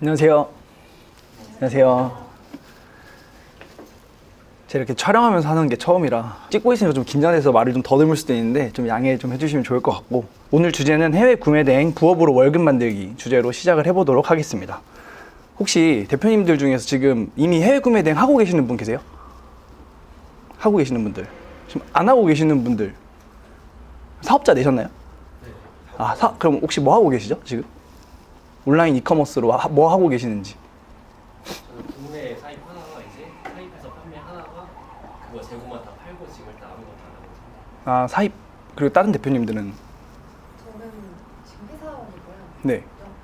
안녕하세요. 안녕하세요. 제가 이렇게 촬영하면서 하는 게 처음이라 찍고 있으니까 좀 긴장돼서 말을 좀 더듬을 수도 있는데 좀 양해 좀 해주시면 좋을 것 같고, 오늘 주제는 해외 구매 대행 부업으로 월급 만들기 주제로 시작을 해보도록 하겠습니다. 혹시 대표님들 중에서 지금 이미 해외 구매 대행 하고 계시는 분 계세요? 하고 계시는 분들, 지금 안 하고 계시는 분들, 사업자 되셨나요? 네. 그럼 혹시 뭐 하고 계시죠 지금? 온라인 이커머스로 뭐 하고 계시는지. 저는 국내 사입하다가 이제 사입해서 판매하다가 그거 재고만 다 팔고 지금 일단 아무것도 안 하고 있습니다. 사입. 그리고 다른 대표님들은? 저는 지금 회사원이고요. 네.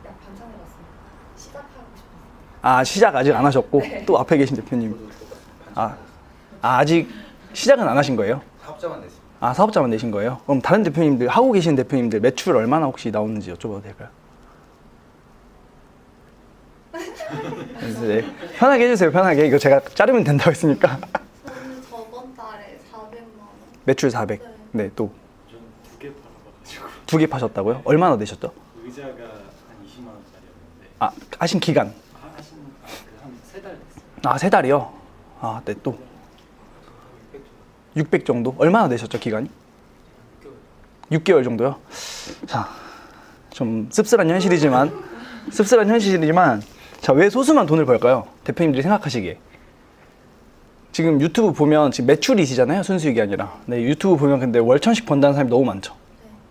약 반찬해봤습니다. 시작하고 싶어요. 시작 아직 안 하셨고. 네. 또 앞에 계신 대표님. 아직 시작은 안 하신 거예요? 사업자만 냈습니다. 사업자만 내신 거예요? 그럼 다른 대표님들, 하고 계신 대표님들 매출 얼마나 혹시 나오는지 여쭤봐도 될까요? 네. 편하게 해주세요. 편하게. 이거 제가 자르면 된다고 했으니까. 저는 저번 달에 400만 원. 매출 400. 네, 또. 저는 2개 팔아봐가지고 2개 파셨다고요? 얼마나 되셨죠? 의자가 한 20만 원짜리였는데 하신 기간? 하신 한 3달 됐어요. 3달이요? 네, 또. 600 정도? 얼마나 되셨죠, 기간이? 6개월 정도요? 자, 좀 씁쓸한 현실이지만, 자, 왜 소수만 돈을 벌까요? 대표님들이 생각하시기에. 지금 유튜브 보면 지금 매출이시잖아요, 순수익이 아니라. 네, 유튜브 보면 근데 월 1000씩 번다는 사람이 너무 많죠.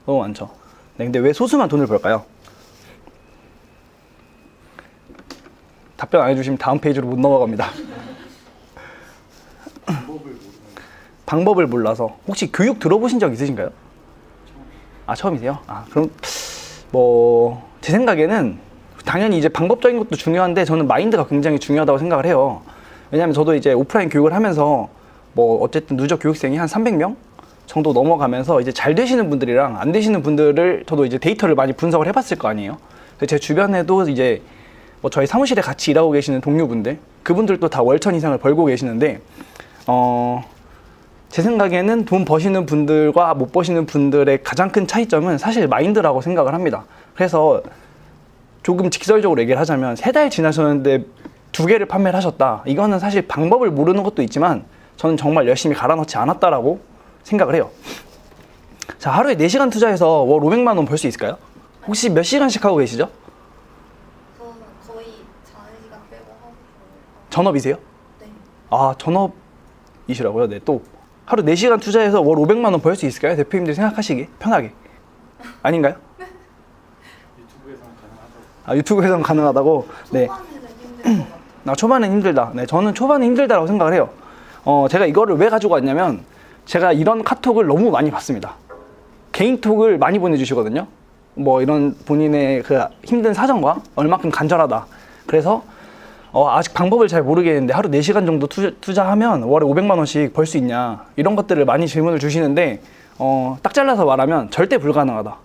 너무 많죠. 네, 근데 왜 소수만 돈을 벌까요? 답변 안 해주시면 다음 페이지로 못 넘어갑니다. 방법을 몰라서. 혹시 교육 들어보신 적 있으신가요? 처음이세요? 그럼 제 생각에는 당연히 이제 방법적인 것도 중요한데 저는 마인드가 굉장히 중요하다고 생각을 해요. 왜냐하면 저도 이제 오프라인 교육을 하면서 어쨌든 누적 교육생이 한 300명 정도 넘어가면서 이제 잘 되시는 분들이랑 안 되시는 분들을 저도 이제 데이터를 많이 분석을 해봤을 거 아니에요. 제 주변에도 이제 저희 사무실에 같이 일하고 계시는 동료분들, 그분들도 다 월천 이상을 벌고 계시는데, 제 생각에는 돈 버시는 분들과 못 버시는 분들의 가장 큰 차이점은 사실 마인드라고 생각을 합니다. 그래서 조금 직설적으로 얘기를 하자면 3달 지나셨는데 2개를 판매를 하셨다. 이거는 사실 방법을 모르는 것도 있지만 저는 정말 열심히 갈아넣지 않았다라고 생각을 해요. 자, 하루에 4시간 투자해서 월 500만 원 벌 수 있을까요? 혹시 몇 시간씩 하고 계시죠? 저는 거의 자는 시간 빼고 하고 전업이세요? 네. 전업이시라고요? 네, 또 하루 4시간 투자해서 월 500만 원 벌 수 있을까요? 대표님들이 생각하시기에 편하게. 아닌가요? 유튜브에서는 가능하다고. 유튜브에서는 가능하다고? 네. 초반에는 힘들 것 같아요. 초반엔 힘들다. 네, 저는 초반에 힘들다라고 생각을 해요. 제가 이거를 왜 가지고 왔냐면 제가 이런 카톡을 너무 많이 받습니다. 개인톡을 많이 보내주시거든요. 이런 본인의 그 힘든 사정과 얼마큼 간절하다. 그래서 아직 방법을 잘 모르겠는데 하루 4시간 정도 투자하면 월에 500만 원씩 벌 수 있냐, 이런 것들을 많이 질문을 주시는데 딱 잘라서 말하면 절대 불가능하다.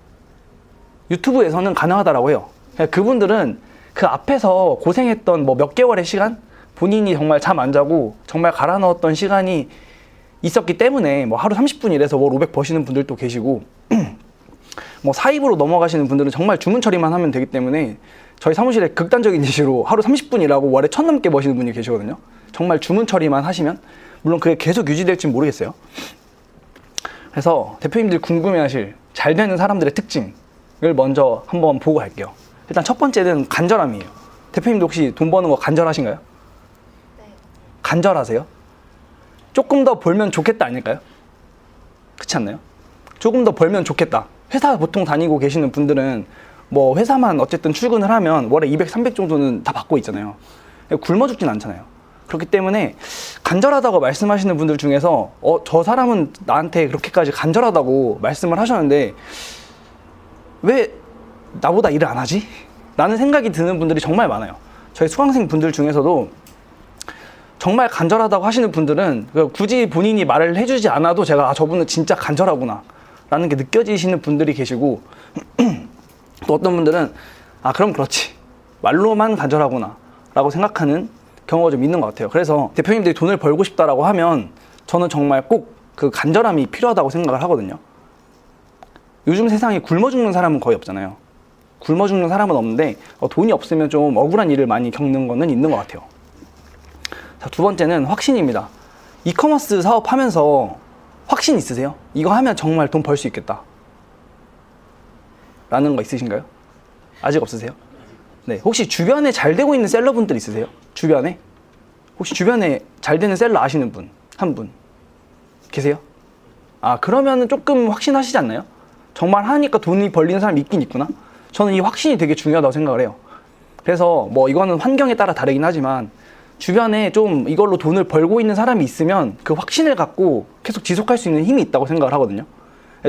유튜브에서는 가능하다라고 해요. 그분들은 그 앞에서 고생했던 몇 개월의 시간, 본인이 정말 잠 안 자고 정말 갈아 넣었던 시간이 있었기 때문에 하루 30분 일해서 월 500 버시는 분들도 계시고 사입으로 넘어가시는 분들은 정말 주문 처리만 하면 되기 때문에 저희 사무실에 극단적인 예시로 하루 30분 일하고 월에 1000 넘게 버시는 분이 계시거든요. 정말 주문 처리만 하시면. 물론 그게 계속 유지될지는 모르겠어요. 그래서 대표님들이 궁금해하실 잘 되는 사람들의 특징을 먼저 한번 보고 갈게요. 일단 첫 번째는 간절함이에요. 대표님도 혹시 돈 버는 거 간절하신가요? 네. 간절하세요? 조금 더 벌면 좋겠다 아닐까요? 그렇지 않나요? 조금 더 벌면 좋겠다. 회사 보통 다니고 계시는 분들은 회사만 어쨌든 출근을 하면 월에 200, 300 정도는 다 받고 있잖아요. 굶어 죽진 않잖아요. 그렇기 때문에 간절하다고 말씀하시는 분들 중에서 저 사람은 나한테 그렇게까지 간절하다고 말씀을 하셨는데 왜 나보다 일을 안 하지? 라는 생각이 드는 분들이 정말 많아요. 저희 수강생 분들 중에서도 정말 간절하다고 하시는 분들은 굳이 본인이 말을 해주지 않아도 제가 저분은 진짜 간절하구나 라는 게 느껴지시는 분들이 계시고, 또 어떤 분들은 그럼 그렇지, 말로만 간절하구나 라고 생각하는 경우가 좀 있는 것 같아요. 그래서 대표님들이 돈을 벌고 싶다라고 하면 저는 정말 꼭 그 간절함이 필요하다고 생각을 하거든요. 요즘 세상에 굶어 죽는 사람은 거의 없잖아요. 굶어 죽는 사람은 없는데 돈이 없으면 좀 억울한 일을 많이 겪는 거는 있는 것 같아요. 자, 두 번째는 확신입니다. 이커머스 사업하면서 확신 있으세요? 이거 하면 정말 돈 벌 수 있겠다 라는 거 있으신가요? 아직 없으세요? 네, 혹시 주변에 잘 되고 있는 셀러분들 있으세요? 주변에? 혹시 주변에 잘 되는 셀러 아시는 분? 한 분? 계세요? 아, 그러면은 조금 확신하시지 않나요? 정말 하니까 돈이 벌리는 사람이 있긴 있구나? 저는 이 확신이 되게 중요하다고 생각을 해요. 그래서 뭐 이거는 환경에 따라 다르긴 하지만 주변에 좀 이걸로 돈을 벌고 있는 사람이 있으면 그 확신을 갖고 계속 지속할 수 있는 힘이 있다고 생각을 하거든요.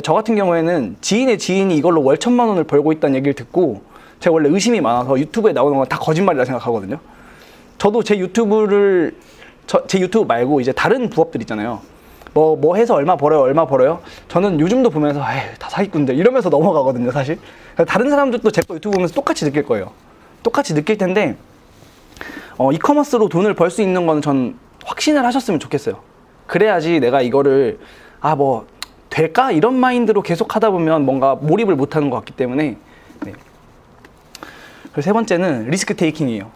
저 같은 경우에는 지인의 지인이 이걸로 월 1,000만 원을 벌고 있다는 얘기를 듣고 제가 원래 의심이 많아서 유튜브에 나오는 건 다 거짓말이라 생각하거든요. 저도 제 유튜브 말고 이제 다른 부업들 있잖아요. 뭐 해서 얼마 벌어요? 저는 요즘도 보면서 에휴, 다 사기꾼들 이러면서 넘어가거든요, 사실. 다른 사람들도 제 거 유튜브 보면서 똑같이 느낄 거예요. 똑같이 느낄 텐데 이커머스로 돈을 벌 수 있는 건 전 확신을 하셨으면 좋겠어요. 그래야지 내가 이거를 뭐 될까? 이런 마인드로 계속 하다 보면 뭔가 몰입을 못하는 것 같기 때문에. 네. 그리고 세 번째는 리스크 테이킹이에요.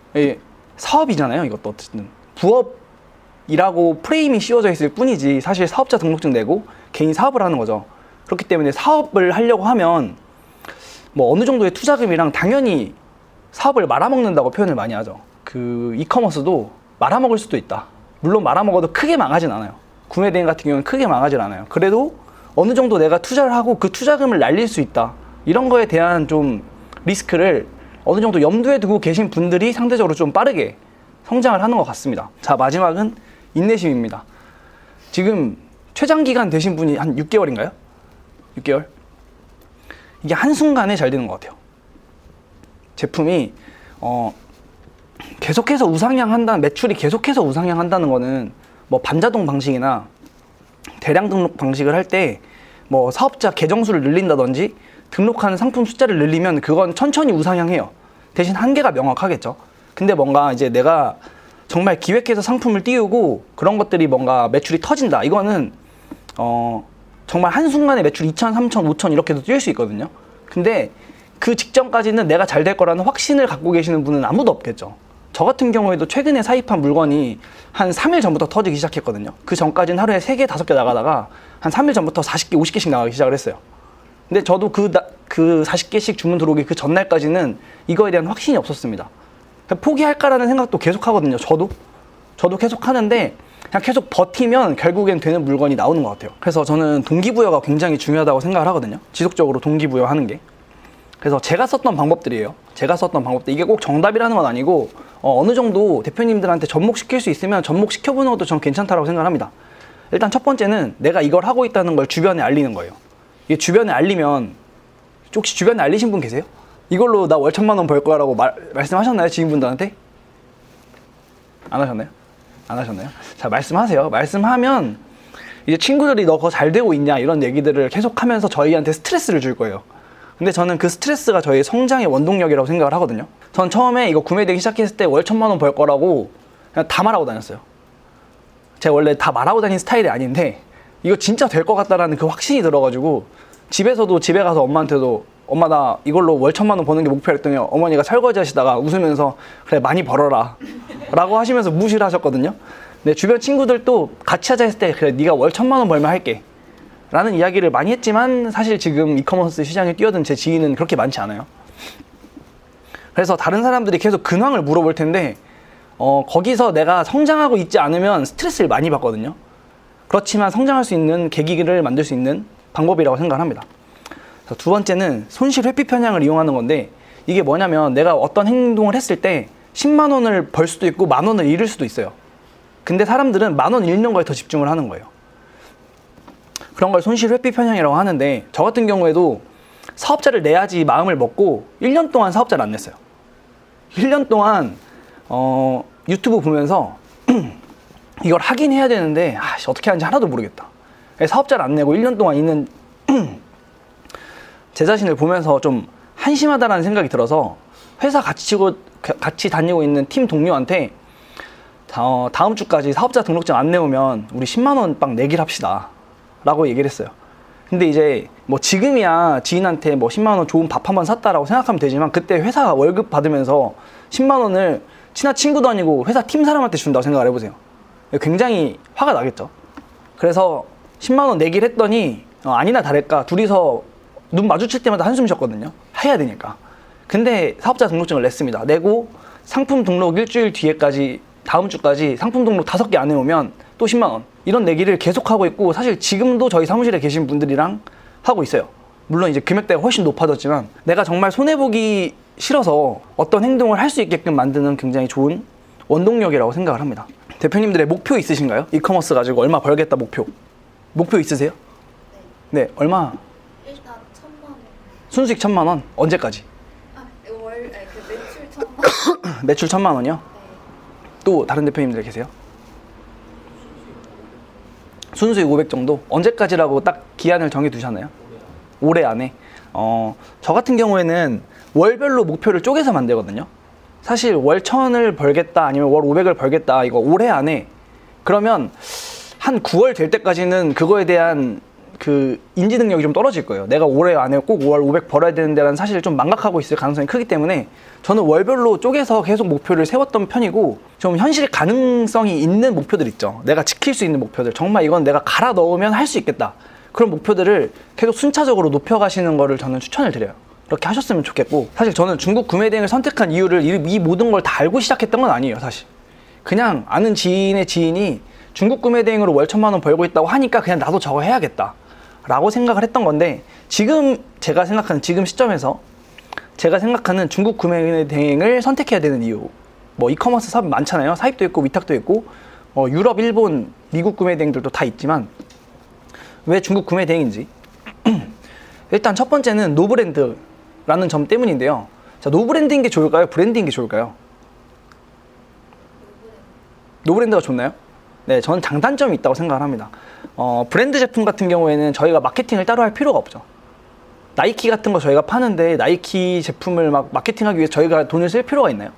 사업이잖아요, 이것도 어쨌든. 부업이라고 프레임이 씌워져 있을 뿐이지 사실 사업자 등록증 내고 개인 사업을 하는 거죠. 그렇기 때문에 사업을 하려고 하면 뭐 어느 정도의 투자금이랑 당연히 사업을 말아먹는다고 표현을 많이 하죠. 그 이커머스도 말아먹을 수도 있다. 물론 말아먹어도 크게 망하진 않아요. 구매 대행 같은 경우는 크게 망하진 않아요. 그래도 어느 정도 내가 투자를 하고 그 투자금을 날릴 수 있다. 이런 거에 대한 좀 리스크를 어느 정도 염두에 두고 계신 분들이 상대적으로 좀 빠르게 성장을 하는 것 같습니다. 자, 마지막은 인내심입니다. 지금 최장기간 되신 분이 한 6개월인가요? 6개월? 이게 한순간에 잘 되는 것 같아요. 제품이 계속해서 우상향한다는, 매출이 계속해서 우상향한다는 거는 뭐 반자동 방식이나 대량 등록 방식을 할 때 뭐 사업자 계정수를 늘린다든지 등록하는 상품 숫자를 늘리면 그건 천천히 우상향해요. 대신 한계가 명확하겠죠. 근데 뭔가 이제 내가 정말 기획해서 상품을 띄우고 그런 것들이 뭔가 매출이 터진다. 이거는 정말 한순간에 매출 2천, 3천, 5천 이렇게도 뛸 수 있거든요. 근데 그 직전까지는 내가 잘 될 거라는 확신을 갖고 계시는 분은 아무도 없겠죠. 저 같은 경우에도 최근에 사입한 물건이 한 3일 전부터 터지기 시작했거든요. 그 전까지는 하루에 3개, 5개 나가다가 한 3일 전부터 40개, 50개씩 나가기 시작을 했어요. 근데 저도 그 40개씩 주문 들어오기 그 전날까지는 이거에 대한 확신이 없었습니다. 포기할까라는 생각도 계속 하거든요. 저도 계속 하는데 그냥 계속 버티면 결국엔 되는 물건이 나오는 것 같아요. 그래서 저는 동기부여가 굉장히 중요하다고 생각을 하거든요. 지속적으로 동기부여 하는 게. 그래서 제가 썼던 방법들이에요. 이게 꼭 정답이라는 건 아니고 어느 정도 대표님들한테 접목시킬 수 있으면 접목시켜보는 것도 전 괜찮다고 생각합니다. 일단 첫 번째는 내가 이걸 하고 있다는 걸 주변에 알리는 거예요. 이게 주변에 알리면, 혹시 주변에 알리신 분 계세요? 이걸로 나 월 1,000만 원 벌 거라고 말씀하셨나요? 지인분들한테? 안 하셨나요? 자, 말씀하세요. 말씀하면 이제 친구들이 너 그거 잘 되고 있냐 이런 얘기들을 계속하면서 저희한테 스트레스를 줄 거예요. 근데 저는 그 스트레스가 저희 성장의 원동력이라고 생각을 하거든요. 전 처음에 이거 구매되기 시작했을 때 월 1,000만 원 벌 거라고 그냥 다 말하고 다녔어요. 제가 원래 다 말하고 다니는 스타일이 아닌데 이거 진짜 될 것 같다라는 그 확신이 들어가지고 집에서도 집에 가서 엄마한테도 엄마 나 이걸로 월 1,000만 원 버는 게 목표라 했더니 어머니가 설거지 하시다가 웃으면서 그래 많이 벌어라 라고 하시면서 무시를 하셨거든요. 근데 주변 친구들도 같이 하자 했을 때 그래 네가 월 1,000만 원 벌면 할게 라는 이야기를 많이 했지만 사실 지금 이커머스 시장에 뛰어든 제 지인은 그렇게 많지 않아요. 그래서 다른 사람들이 계속 근황을 물어볼 텐데 거기서 내가 성장하고 있지 않으면 스트레스를 많이 받거든요. 그렇지만 성장할 수 있는 계기를 만들 수 있는 방법이라고 생각합니다. 두 번째는 손실 회피 편향을 이용하는 건데 이게 뭐냐면 내가 어떤 행동을 했을 때 10만 원을 벌 수도 있고 만 원을 잃을 수도 있어요. 근데 사람들은 만 원 잃는 거에 더 집중을 하는 거예요. 그런 걸 손실 회피 편향이라고 하는데 저 같은 경우에도 사업자를 내야지 마음을 먹고 1년 동안 사업자를 안 냈어요. 1년 동안 유튜브 보면서 이걸 하긴 해야 되는데 어떻게 하는지 하나도 모르겠다. 사업자를 안 내고 1년 동안 있는 제 자신을 보면서 좀 한심하다라는 생각이 들어서 회사 같이 다니고 있는 팀 동료한테 다음 주까지 사업자 등록증 안 내오면 우리 10만 원 빵 내기를 합시다 라고 얘기를 했어요. 근데 이제 뭐 지금이야 지인한테 뭐 10만 원 좋은 밥 한 번 샀다라고 생각하면 되지만 그때 회사 월급 받으면서 10만 원을 친한 친구도 아니고 회사 팀 사람한테 준다고 생각을 해보세요. 굉장히 화가 나겠죠. 그래서 10만 원 내기를 했더니 아니나 다를까 둘이서 눈 마주칠 때마다 한숨 쉬었거든요. 해야 되니까. 근데 사업자 등록증을 냈습니다. 내고 상품 등록 일주일 뒤에까지 다음 주까지 상품 등록 5개 안 해오면 또 10만 원. 이런 내기를 계속하고 있고 사실 지금도 저희 사무실에 계신 분들이랑 하고 있어요. 물론 이제 금액대가 훨씬 높아졌지만 내가 정말 손해보기 싫어서 어떤 행동을 할 수 있게끔 만드는 굉장히 좋은 원동력이라고 생각을 합니다. 대표님들의 목표 있으신가요? 이커머스 가지고 얼마 벌겠다 목표 있으세요? 네, 얼마? 일단 1,000만 원. 순수익 1,000만 원? 언제까지? 그 매출 1,000만 원. 매출 1,000만 원이요? 네. 또 다른 대표님들 계세요? 순수익 500 정도? 언제까지라고 딱 기한을 정해 두셨나요? 올해 안에. 저 같은 경우에는 월별로 목표를 쪼개서 만들거든요. 사실 월 1,000을 벌겠다 아니면 월 500을 벌겠다 이거 올해 안에 그러면 한 9월 될 때까지는 그거에 대한 그 인지 능력이 좀 떨어질 거예요. 내가 올해 안에 꼭 월 500 벌어야 되는데라는 사실을 좀 망각하고 있을 가능성이 크기 때문에 저는 월별로 쪼개서 계속 목표를 세웠던 편이고 좀 현실 가능성이 있는 목표들 있죠. 내가 지킬 수 있는 목표들. 정말 이건 내가 갈아 넣으면 할 수 있겠다. 그런 목표들을 계속 순차적으로 높여가시는 거를 저는 추천을 드려요. 이렇게 하셨으면 좋겠고 사실 저는 중국 구매 대행을 선택한 이유를 이 모든 걸 다 알고 시작했던 건 아니에요. 사실 그냥 아는 지인의 지인이 중국 구매 대행으로 월 1,000만 원 벌고 있다고 하니까 그냥 나도 저거 해야겠다 라고 생각을 했던 건데 지금 제가 생각하는 지금 시점에서 제가 생각하는 중국 구매 대행을 선택해야 되는 이유 뭐 이커머스 사업이 많잖아요. 사입도 있고 위탁도 있고 유럽, 일본, 미국 구매 대행들도 다 있지만 왜 중국 구매 대행인지 일단 첫 번째는 노브랜드라는 점 때문인데요. 자, 노브랜드인 게 좋을까요? 브랜드인 게 좋을까요? 노브랜드가 좋나요? 네, 저는 장단점이 있다고 생각을 합니다. 브랜드 제품 같은 경우에는 저희가 마케팅을 따로 할 필요가 없죠. 나이키 같은 거 저희가 파는데 나이키 제품을 막 마케팅하기 위해서 저희가 돈을 쓸 필요가 있나요?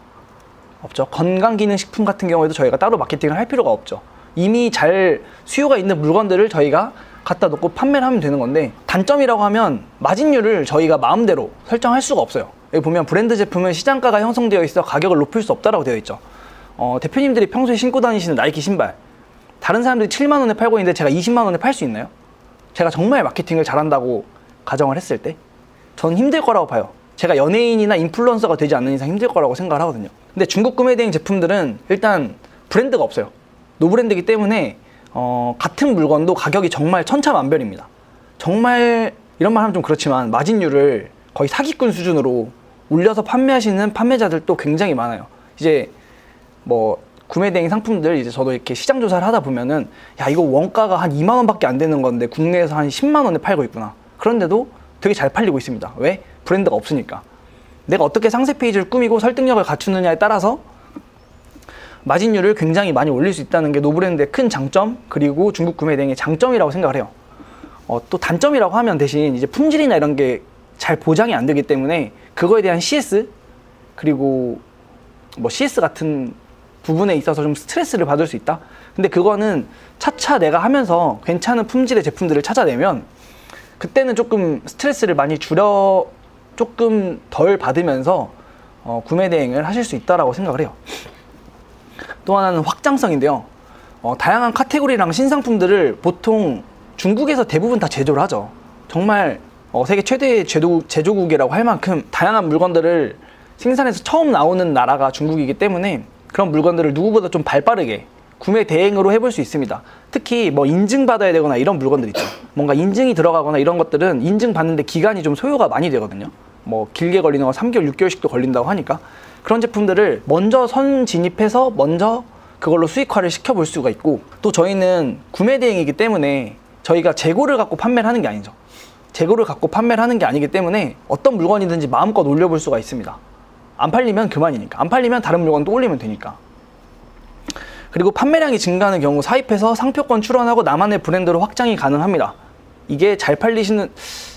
없죠. 건강기능식품 같은 경우에도 저희가 따로 마케팅을 할 필요가 없죠. 이미 잘 수요가 있는 물건들을 저희가 갖다 놓고 판매를 하면 되는 건데 단점이라고 하면 마진율을 저희가 마음대로 설정할 수가 없어요. 여기 보면 브랜드 제품은 시장가가 형성되어 있어 가격을 높일 수 없다라고 되어 있죠. 대표님들이 평소에 신고 다니시는 나이키 신발 다른 사람들이 7만 원에 팔고 있는데 제가 20만 원에 팔 수 있나요? 제가 정말 마케팅을 잘한다고 가정을 했을 때 저는 힘들 거라고 봐요. 제가 연예인이나 인플루언서가 되지 않는 이상 힘들 거라고 생각을 하거든요. 근데 중국 구매 대행 제품들은 일단 브랜드가 없어요. 노브랜드이기 때문에 같은 물건도 가격이 정말 천차만별입니다. 정말 이런 말 하면 좀 그렇지만 마진율을 거의 사기꾼 수준으로 올려서 판매하시는 판매자들도 굉장히 많아요. 이제 뭐 구매 대행 상품들 이제 저도 이렇게 시장 조사를 하다 보면은 야 이거 원가가 한 2만 원밖에 안 되는 건데 국내에서 한 10만 원에 팔고 있구나. 그런데도 되게 잘 팔리고 있습니다. 왜? 브랜드가 없으니까. 내가 어떻게 상세 페이지를 꾸미고 설득력을 갖추느냐에 따라서 마진율을 굉장히 많이 올릴 수 있다는 게 노브랜드의 큰 장점 그리고 중국 구매 대행의 장점이라고 생각을 해요. 또 단점이라고 하면 대신 이제 품질이나 이런 게 잘 보장이 안 되기 때문에 그거에 대한 CS 그리고 뭐 CS 같은 부분에 있어서 좀 스트레스를 받을 수 있다. 근데 그거는 차차 내가 하면서 괜찮은 품질의 제품들을 찾아내면 그때는 조금 스트레스를 많이 조금 덜 받으면서 구매 대행을 하실 수 있다라고 생각을 해요. 또 하나는 확장성인데요. 다양한 카테고리랑 신상품들을 보통 중국에서 대부분 다 제조를 하죠. 정말 세계 최대의 제조국이라고 할 만큼 다양한 물건들을 생산해서 처음 나오는 나라가 중국이기 때문에 그런 물건들을 누구보다 좀 발빠르게 구매 대행으로 해볼 수 있습니다. 특히 뭐 인증받아야 되거나 이런 물건들 있죠. 뭔가 인증이 들어가거나 이런 것들은 인증받는데 기간이 좀 소요가 많이 되거든요. 뭐 길게 걸리는 건 3개월, 6개월씩도 걸린다고 하니까 그런 제품들을 먼저 선 진입해서 먼저 그걸로 수익화를 시켜볼 수가 있고 또 저희는 구매 대행이기 때문에 저희가 재고를 갖고 판매를 하는 게 아니죠. 재고를 갖고 판매를 하는 게 아니기 때문에 어떤 물건이든지 마음껏 올려볼 수가 있습니다. 안 팔리면 그만이니까. 안 팔리면 다른 물건 또 올리면 되니까. 그리고 판매량이 증가하는 경우 사입해서 상표권 출원하고 나만의 브랜드로 확장이 가능합니다. 이게 잘 팔리시는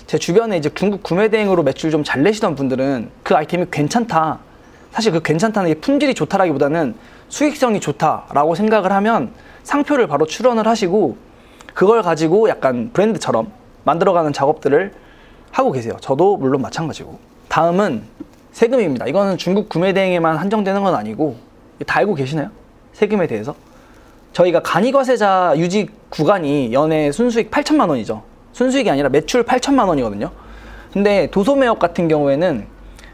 제 주변에 이제 중국 구매 대행으로 매출 좀 잘 내시던 분들은 그 아이템이 괜찮다. 사실 그 괜찮다는 게 품질이 좋다라기보다는 수익성이 좋다라고 생각을 하면 상표를 바로 출원을 하시고 그걸 가지고 약간 브랜드처럼 만들어가는 작업들을 하고 계세요. 저도 물론 마찬가지고. 다음은 세금입니다. 이거는 중국 구매 대행에만 한정되는 건 아니고 다 알고 계시나요? 세금에 대해서? 저희가 간이과세자 유지 구간이 연애 순수익 8천만 원이죠. 순수익이 아니라 매출 8천만 원이거든요. 근데 도소매업 같은 경우에는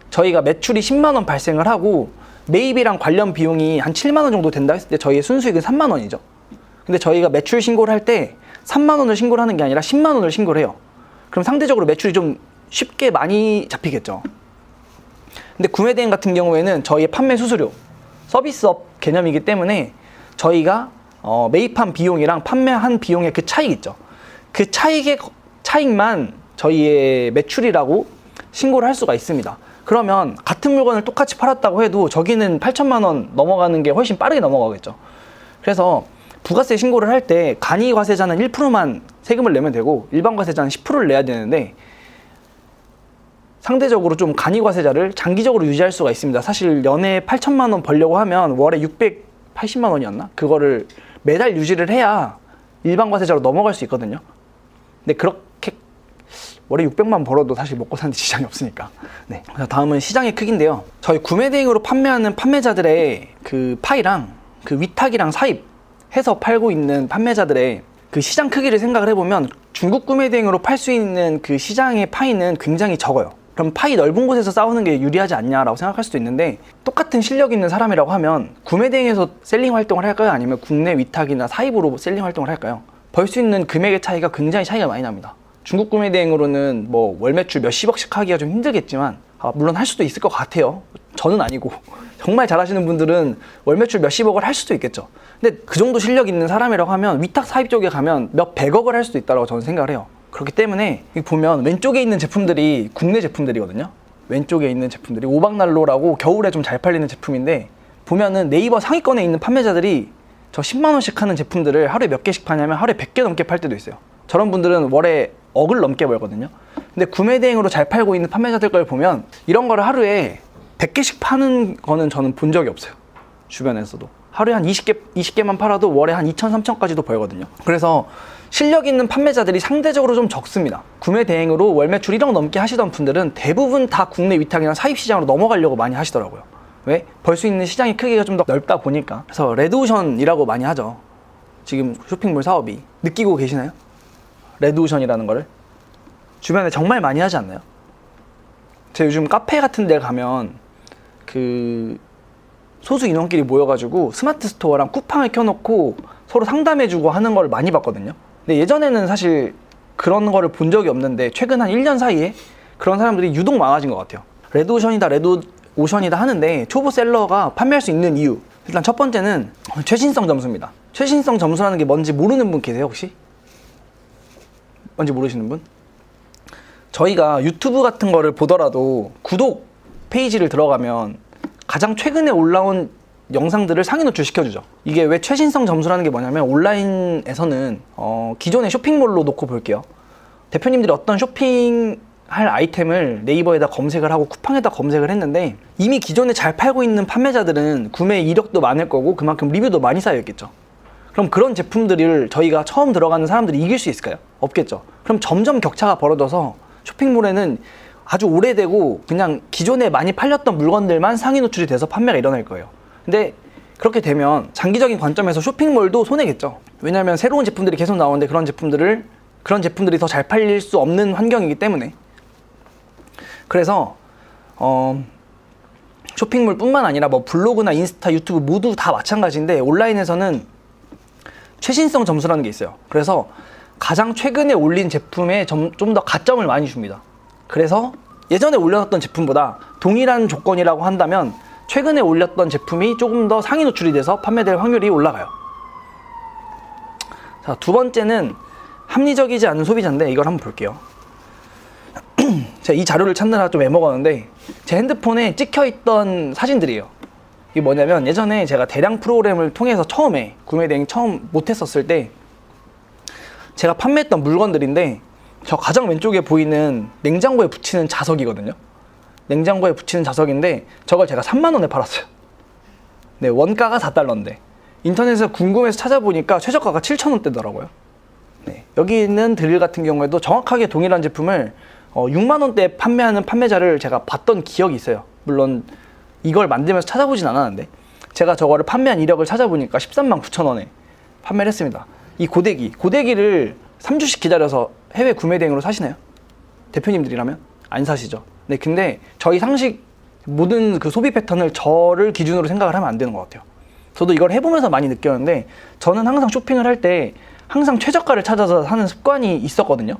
저희가 매출이 10만 원 발생을 하고 매입이랑 관련 비용이 한 7만 원 정도 된다 했을 때 저희의 순수익은 3만 원이죠. 근데 저희가 매출 신고를 할 때 3만 원을 신고를 하는 게 아니라 10만 원을 신고를 해요. 그럼 상대적으로 매출이 좀 쉽게 많이 잡히겠죠. 근데 구매대행 같은 경우에는 저희의 판매 수수료, 서비스업 개념이기 때문에 저희가 매입한 비용이랑 판매한 비용의 그 차익 있죠. 그 차익만 저희의 매출이라고 신고를 할 수가 있습니다. 그러면 같은 물건을 똑같이 팔았다고 해도 저기는 8천만 원 넘어가는 게 훨씬 빠르게 넘어가겠죠. 그래서 부가세 신고를 할 때 간이과세자는 1%만 세금을 내면 되고 일반 과세자는 10%를 내야 되는데 상대적으로 좀 간이과세자를 장기적으로 유지할 수가 있습니다. 사실 연에 8천만 원 벌려고 하면 월에 680만 원이었나? 그거를 매달 유지를 해야 일반 과세자로 넘어갈 수 있거든요. 근데 그렇게 월에 600만 벌어도 사실 먹고 사는데 지장이 없으니까. 네. 다음은 시장의 크기인데요. 저희 구매 대행으로 판매하는 판매자들의 그 파이랑 그 위탁이랑 사입해서 팔고 있는 판매자들의 그 시장 크기를 생각을 해보면 중국 구매 대행으로 팔 수 있는 그 시장의 파이는 굉장히 적어요. 그럼 파이 넓은 곳에서 싸우는 게 유리하지 않냐라고 생각할 수도 있는데 똑같은 실력 있는 사람이라고 하면 구매 대행에서 셀링 활동을 할까요? 아니면 국내 위탁이나 사입으로 셀링 활동을 할까요? 벌 수 있는 금액의 차이가 굉장히 차이가 많이 납니다. 중국 구매 대행으로는 뭐 월 매출 몇십억씩 하기가 좀 힘들겠지만 물론 할 수도 있을 것 같아요. 저는 아니고 정말 잘하시는 분들은 월 매출 몇십억을 할 수도 있겠죠. 근데 그 정도 실력 있는 사람이라고 하면 위탁 사입 쪽에 가면 몇 백억을 할 수도 있다고 저는 생각을 해요. 그렇기 때문에 보면 왼쪽에 있는 제품들이 국내 제품들이거든요. 왼쪽에 있는 제품들이 오박난로라고 겨울에 좀 잘 팔리는 제품인데 보면은 네이버 상위권에 있는 판매자들이 저 10만 원씩 하는 제품들을 하루에 몇 개씩 파냐면 하루에 100개 넘게 팔 때도 있어요. 저런 분들은 월에 억을 넘게 벌거든요. 근데 구매 대행으로 잘 팔고 있는 판매자들 걸 보면 이런 거를 하루에 100개씩 파는 거는 저는 본 적이 없어요. 주변에서도. 하루에 한 20개만 팔아도 월에 한 2천, 3천까지도 벌거든요. 그래서 실력 있는 판매자들이 상대적으로 좀 적습니다. 구매 대행으로 월 매출 1억 넘게 하시던 분들은 대부분 다 국내 위탁이나 사입 시장으로 넘어가려고 많이 하시더라고요. 왜? 벌 수 있는 시장의 크기가 좀 더 넓다 보니까. 그래서 레드오션이라고 많이 하죠. 지금 쇼핑몰 사업이. 느끼고 계시나요? 레드오션이라는 거를 주변에 정말 많이 하지 않나요? 제가 요즘 카페 같은 데 가면 그 소수 인원끼리 모여가지고 스마트 스토어랑 쿠팡을 켜놓고 서로 상담해주고 하는 걸 많이 봤거든요. 근데 예전에는 사실 그런 거를 본 적이 없는데 최근 한 1년 사이에 그런 사람들이 유독 많아진 것 같아요. 레드오션이다 레드오션이다 하는데 초보 셀러가 판매할 수 있는 이유, 일단 첫 번째는 최신성 점수입니다. 최신성 점수라는 게 뭔지 모르는 분 계세요 혹시? 뭔지 모르시는 분? 저희가 유튜브 같은 거를 보더라도 구독 페이지를 들어가면 가장 최근에 올라온 영상들을 상위 노출 시켜주죠. 이게 왜 최신성 점수라는 게 뭐냐면 온라인에서는 기존의 쇼핑몰로 놓고 볼게요. 대표님들이 어떤 쇼핑할 아이템을 네이버에다 검색을 하고 쿠팡에다 검색을 했는데 이미 기존에 잘 팔고 있는 판매자들은 구매 이력도 많을 거고 그만큼 리뷰도 많이 쌓여 있겠죠. 그럼 그런 제품들을 저희가 처음 들어가는 사람들이 이길 수 있을까요? 없겠죠. 그럼 점점 격차가 벌어져서 쇼핑몰에는 아주 오래되고 그냥 기존에 많이 팔렸던 물건들만 상위 노출이 돼서 판매가 일어날 거예요. 근데 그렇게 되면 장기적인 관점에서 쇼핑몰도 손해겠죠. 왜냐하면 새로운 제품들이 계속 나오는데 그런 제품들이 더 잘 팔릴 수 없는 환경이기 때문에. 그래서 쇼핑몰뿐만 아니라 뭐 블로그나 인스타, 유튜브 모두 다 마찬가지인데 온라인에서는 최신성 점수라는 게 있어요. 그래서 가장 최근에 올린 제품에 좀 더 가점을 많이 줍니다. 그래서 예전에 올려놨던 제품보다 동일한 조건이라고 한다면 최근에 올렸던 제품이 조금 더 상위 노출이 돼서 판매될 확률이 올라가요. 자, 두 번째는 합리적이지 않은 소비자인데 이걸 한번 볼게요. 제가 이 자료를 찾느라 좀 애먹었는데 제 핸드폰에 찍혀있던 사진들이에요. 이게 뭐냐면 예전에 제가 대량 프로그램을 통해서 처음에 구매 대행 처음 못했었을 때 제가 판매했던 물건들인데 저 가장 왼쪽에 보이는 냉장고에 붙이는 자석이거든요. 냉장고에 붙이는 자석인데 저걸 제가 3만 원에 팔았어요. 네, 원가가 4달러인데 인터넷에서 궁금해서 찾아보니까 최저가가 7,000원대더라고요. 네. 여기 있는 드릴 같은 경우에도 정확하게 동일한 제품을 6만 원대에 판매하는 판매자를 제가 봤던 기억이 있어요. 물론 이걸 만들면서 찾아보진 않았는데 제가 저거를 판매한 이력을 찾아보니까 13만 9천 원에 판매를 했습니다. 이 고데기를 3주씩 기다려서 해외 구매 대행으로 사시나요? 대표님들이라면? 안 사시죠. 네, 근데 저희 상식 모든 그 소비 패턴을 저를 기준으로 생각을 하면 안 되는 것 같아요. 저도 이걸 해보면서 많이 느꼈는데 저는 항상 쇼핑을 할 때 항상 최저가를 찾아서 사는 습관이 있었거든요.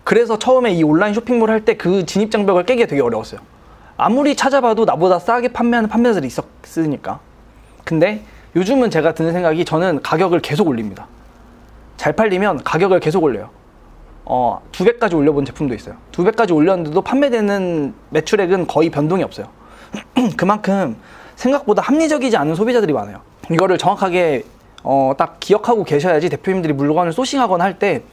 그래서 처음에 이 온라인 쇼핑몰 할 때 그 진입장벽을 깨기가 되게 어려웠어요. 아무리 찾아봐도 나보다 싸게 판매하는 판매자들이 있었으니까. 근데 요즘은 제가 드는 생각이 저는 가격을 계속 올립니다. 잘 팔리면 가격을 계속 올려요. 2배까지 올려본 제품도 있어요. 2배까지 올렸는데도 판매되는 매출액은 거의 변동이 없어요. 그만큼 생각보다 합리적이지 않은 소비자들이 많아요. 이거를 정확하게 딱 기억하고 계셔야지 대표님들이 물건을 소싱하거나 할 때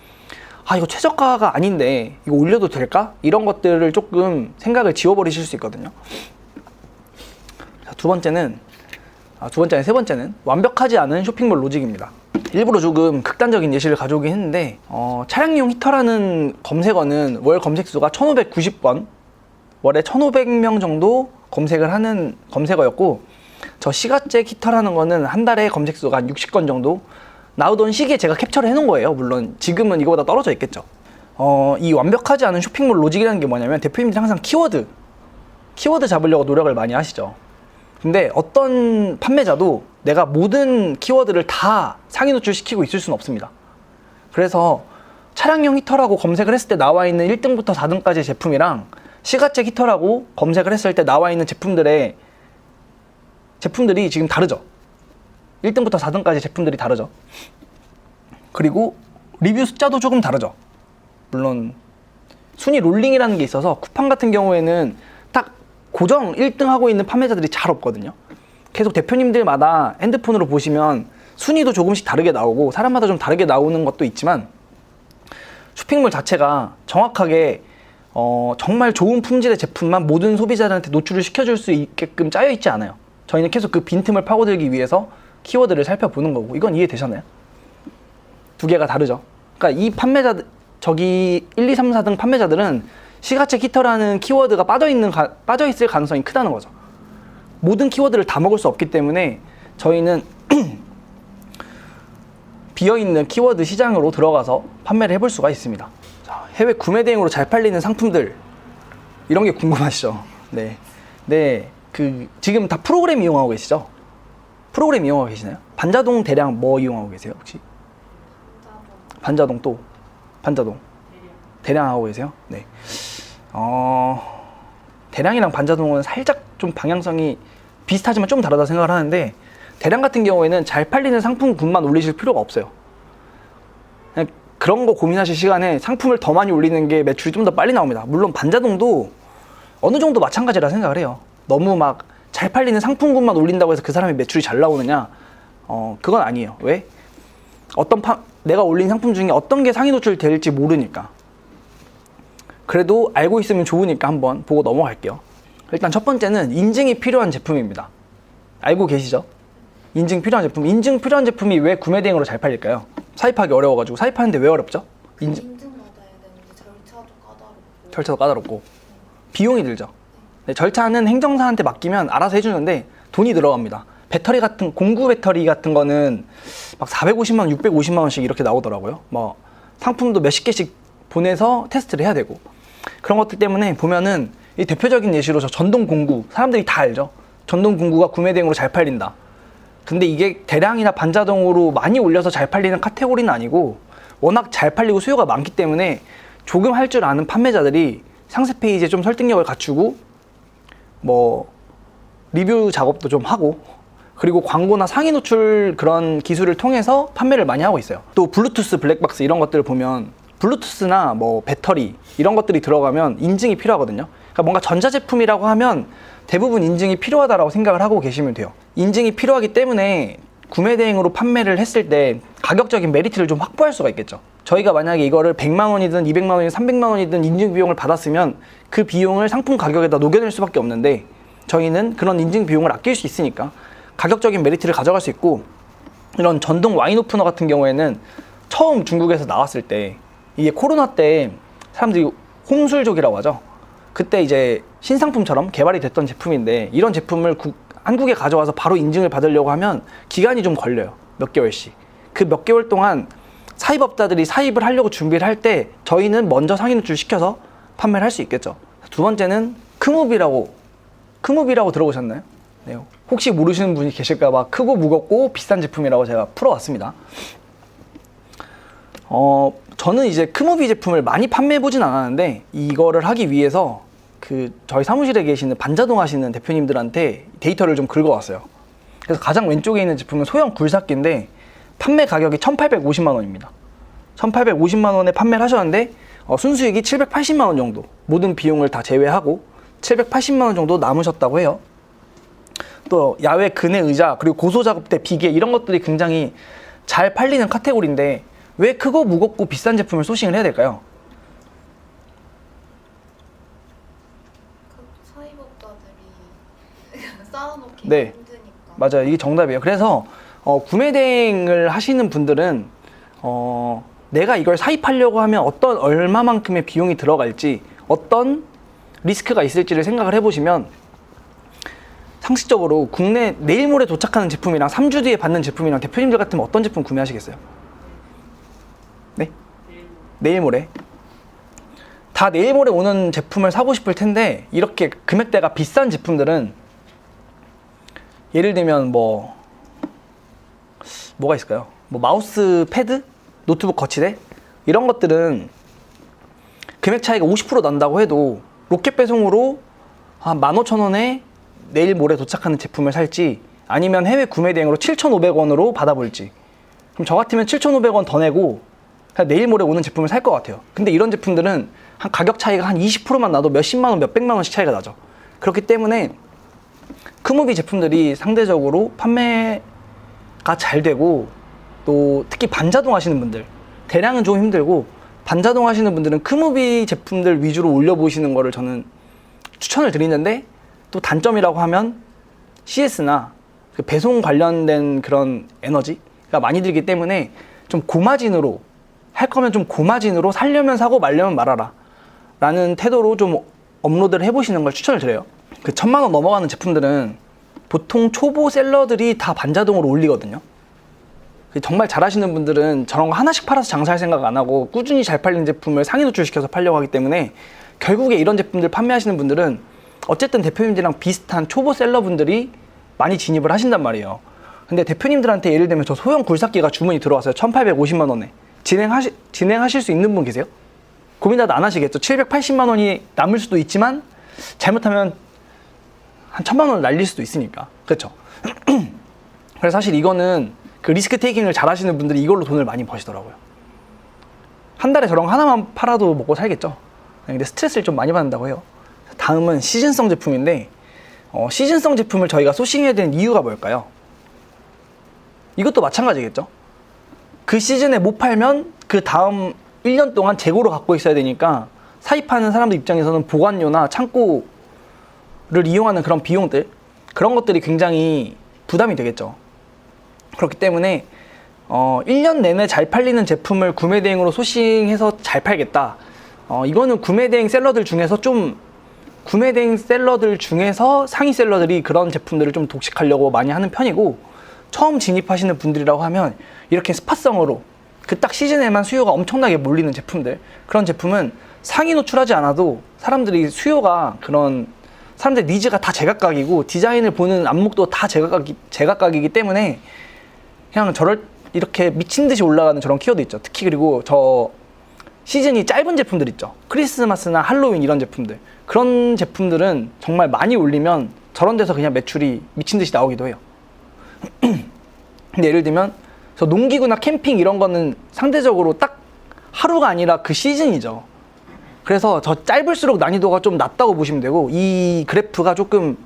이거 최저가가 아닌데 이거 올려도 될까? 이런 것들을 조금 생각을 지워버리실 수 있거든요. 자, 세 번째는 완벽하지 않은 쇼핑몰 로직입니다. 일부러 조금 극단적인 예시를 가져오긴 했는데 차량용 히터라는 검색어는 월 검색수가 1590건, 월에 1500명 정도 검색을 하는 검색어였고 저 시가잭 히터라는 거는 한 달에 검색수가 한 60건 정도 나오던 시기에 제가 캡처를 해놓은 거예요. 물론 지금은 이거보다 떨어져 있겠죠. 이 완벽하지 않은 쇼핑몰 로직이라는 게 뭐냐면 대표님들이 항상 키워드 잡으려고 노력을 많이 하시죠. 근데 어떤 판매자도 내가 모든 키워드를 다 상위 노출시키고 있을 수는 없습니다. 그래서 차량용 히터라고 검색을 했을 때 나와 있는 1등부터 4등까지의 제품이랑 시가잭 히터라고 검색을 했을 때 나와 있는 제품들이 지금 다르죠. 1등부터 4등까지 제품들이 다르죠. 그리고 리뷰 숫자도 조금 다르죠. 물론 순위 롤링이라는 게 있어서 쿠팡 같은 경우에는 딱 고정 1등 하고 있는 판매자들이 잘 없거든요. 계속 대표님들마다 핸드폰으로 보시면 순위도 조금씩 다르게 나오고 사람마다 좀 다르게 나오는 것도 있지만 쇼핑몰 자체가 정확하게 정말 좋은 품질의 제품만 모든 소비자들한테 노출을 시켜줄 수 있게끔 짜여 있지 않아요. 저희는 계속 그 빈틈을 파고들기 위해서 키워드를 살펴보는 거고. 이건 이해되셨나요? 두 개가 다르죠. 그러니까 이 판매자들, 저기 1, 2, 3, 4등 판매자들은 시가잭 히터라는 키워드가 빠져있을 가능성이 크다는 거죠. 모든 키워드를 다 먹을 수 없기 때문에 저희는 비어있는 키워드 시장으로 들어가서 판매를 해볼 수가 있습니다. 자, 해외 구매 대행으로 잘 팔리는 상품들, 이런 게 궁금하시죠? 네, 지금 다 프로그램 이용하고 계시죠? 프로그램 이용하고 계시나요? 반자동 대량 뭐 이용하고 계세요 혹시? 반자동 대량 하고 계세요? 네. 대량이랑 반자동은 살짝 좀 방향성이 비슷하지만 좀 다르다 생각을 하는데 대량 같은 경우에는 잘 팔리는 상품군만 올리실 필요가 없어요. 그냥 그런 거 고민하실 시간에 상품을 더 많이 올리는 게 매출이 좀 더 빨리 나옵니다. 물론 반자동도 어느 정도 마찬가지라 생각을 해요. 너무 막 잘 팔리는 상품군만 올린다고 해서 그 사람이 매출이 잘 나오느냐? 그건 아니에요. 왜? 내가 올린 상품 중에 어떤 게 상위 노출 될지 모르니까. 그래도 알고 있으면 좋으니까 한번 보고 넘어갈게요. 일단 첫 번째는 인증이 필요한 제품입니다. 알고 계시죠? 인증 필요한 제품이 왜 구매 대행으로 잘 팔릴까요? 사입하기 어려워가지고. 사입하는데 왜 어렵죠? 인증받아야 되는데 절차도 까다롭고 비용이 들죠. 네, 절차는 행정사한테 맡기면 알아서 해주는데 돈이 들어갑니다. 공구 배터리 같은 거는 막 450만 원, 650만 원씩 이렇게 나오더라고요. 뭐 상품도 몇십 개씩 보내서 테스트를 해야 되고 그런 것들 때문에 보면은 이 대표적인 예시로 저 전동 공구, 사람들이 다 알죠. 전동 공구가 구매 대행으로 잘 팔린다. 근데 이게 대량이나 반자동으로 많이 올려서 잘 팔리는 카테고리는 아니고 워낙 잘 팔리고 수요가 많기 때문에 조금 할 줄 아는 판매자들이 상세 페이지에 좀 설득력을 갖추고 뭐 리뷰 작업도 좀 하고 그리고 광고나 상위 노출 그런 기술을 통해서 판매를 많이 하고 있어요. 또 블루투스 블랙박스 이런 것들을 보면 블루투스나 뭐 배터리 이런 것들이 들어가면 인증이 필요하거든요. 그러니까 뭔가 전자제품이라고 하면 대부분 인증이 필요하다고 생각을 하고 계시면 돼요. 인증이 필요하기 때문에 구매 대행으로 판매를 했을 때 가격적인 메리트를 좀 확보할 수가 있겠죠. 저희가 만약에 이거를 100만 원이든 200만 원이든 300만 원이든 인증 비용을 받았으면 그 비용을 상품 가격에다 녹여낼 수밖에 없는데 저희는 그런 인증 비용을 아낄 수 있으니까 가격적인 메리트를 가져갈 수 있고 이런 전동 와인 오프너 같은 경우에는 처음 중국에서 나왔을 때 이게 코로나 때 사람들이 홍술족이라고 하죠. 그때 이제 신상품처럼 개발이 됐던 제품인데 이런 제품을 한국에 가져와서 바로 인증을 받으려고 하면 기간이 좀 걸려요. 몇 개월씩. 그 몇 개월 동안 사입업자들이 사입을 하려고 준비를 할 때 저희는 먼저 상위 노출 시켜서 판매를 할 수 있겠죠. 두 번째는 크무비라고 들어보셨나요? 네. 혹시 모르시는 분이 계실까봐 크고 무겁고 비싼 제품이라고 제가 풀어왔습니다. 저는 이제 크무비 제품을 많이 판매해보진 않았는데 이거를 하기 위해서 저희 사무실에 계시는 반자동 하시는 대표님들한테 데이터를 좀 긁어왔어요. 그래서 가장 왼쪽에 있는 제품은 소형 굴삭기인데 판매 가격이 1,850만 원입니다. 1,850만 원에 판매를 하셨는데 순수익이 780만 원 정도, 모든 비용을 다 제외하고 780만 원 정도 남으셨다고 해요. 또 야외 그네 의자, 그리고 고소작업대 비계 이런 것들이 굉장히 잘 팔리는 카테고리인데 왜 크고 무겁고 비싼 제품을 소싱을 해야 될까요? 그 사입업자들이 쌓아놓기 네. 힘드니까. 맞아요. 이게 정답이에요. 그래서 구매 대행을 하시는 분들은 내가 이걸 사입하려고 하면 얼마만큼의 비용이 들어갈지, 어떤 리스크가 있을지를 생각을 해보시면 상식적으로 국내 내일 모레 도착하는 제품이랑 3주 뒤에 받는 제품이랑 대표님들 같으면 어떤 제품 구매하시겠어요? 네? 내일 모레. 다 내일 모레 오는 제품을 사고 싶을 텐데 이렇게 금액대가 비싼 제품들은 예를 들면 뭐가 있을까요? 마우스 패드? 노트북 거치대? 이런 것들은 금액 차이가 50% 난다고 해도 로켓 배송으로 한 15,000원에 내일 모레 도착하는 제품을 살지 아니면 해외 구매 대행으로 7,500원으로 받아볼지, 그럼 저 같으면 7,500원 더 내고 그냥 내일 모레 오는 제품을 살 것 같아요. 근데 이런 제품들은 한 가격 차이가 한 20%만 나도 몇십만 원, 몇백만 원씩 차이가 나죠. 그렇기 때문에 크무비 제품들이 상대적으로 판매가 잘 되고, 또 특히 반자동 하시는 분들, 대량은 좀 힘들고 반자동 하시는 분들은 크무비 제품들 위주로 올려보시는 거를 저는 추천을 드리는데, 또 단점이라고 하면 CS나 배송 관련된 그런 에너지가 많이 들기 때문에 좀 고마진으로 할 거면 좀 고마진으로 살려면 사고 말려면 말아라 라는 태도로 좀 업로드를 해보시는 걸 추천을 드려요. 1,000만 원 넘어가는 제품들은 보통 초보 셀러들이 다 반자동으로 올리거든요. 정말 잘하시는 분들은 저런 거 하나씩 팔아서 장사할 생각 안 하고 꾸준히 잘 팔리는 제품을 상위 노출시켜서 팔려고 하기 때문에 결국에 이런 제품들 판매하시는 분들은 어쨌든 대표님들이랑 비슷한 초보 셀러분들이 많이 진입을 하신단 말이에요. 근데 대표님들한테 예를 들면 저 소형 굴삭기가 주문이 들어왔어요. 1,850만 원에. 진행하실 수 있는 분 계세요? 고민하다 안 하시겠죠? 780만 원이 남을 수도 있지만 잘못하면 한 1,000만 원을 날릴 수도 있으니까. 그렇죠? 그래서 사실 이거는 리스크 테이킹을 잘 하시는 분들이 이걸로 돈을 많이 버시더라고요. 한 달에 저런 거 하나만 팔아도 먹고 살겠죠? 근데 스트레스를 좀 많이 받는다고 해요. 다음은 시즌성 제품인데, 시즌성 제품을 저희가 소싱해야 되는 이유가 뭘까요? 이것도 마찬가지겠죠? 그 시즌에 못 팔면 그 다음 1년 동안 재고로 갖고 있어야 되니까 사입하는 사람들 입장에서는 보관료나 창고를 이용하는 그런 비용들, 그런 것들이 굉장히 부담이 되겠죠. 그렇기 때문에 1년 내내 잘 팔리는 제품을 구매 대행으로 소싱해서 잘 팔겠다. 이거는 구매 대행 셀러들 중에서 상위 셀러들이 그런 제품들을 좀 독식하려고 많이 하는 편이고, 처음 진입하시는 분들이라고 하면 이렇게 스팟성으로 그 딱 시즌에만 수요가 엄청나게 몰리는 제품들, 그런 제품은 상위 노출하지 않아도 사람들이 사람들 니즈가 다 제각각이고 디자인을 보는 안목도 다 제각각이기 때문에 그냥 이렇게 미친 듯이 올라가는 저런 키워드 있죠. 특히 그리고 저 시즌이 짧은 제품들 있죠. 크리스마스나 할로윈 이런 제품들, 그런 제품들은 정말 많이 올리면 저런 데서 그냥 매출이 미친 듯이 나오기도 해요. 근데 예를 들면 저 농기구나 캠핑 이런 거는 상대적으로 딱 하루가 아니라 그 시즌이죠. 그래서 저 짧을수록 난이도가 좀 낮다고 보시면 되고, 이 그래프가 조금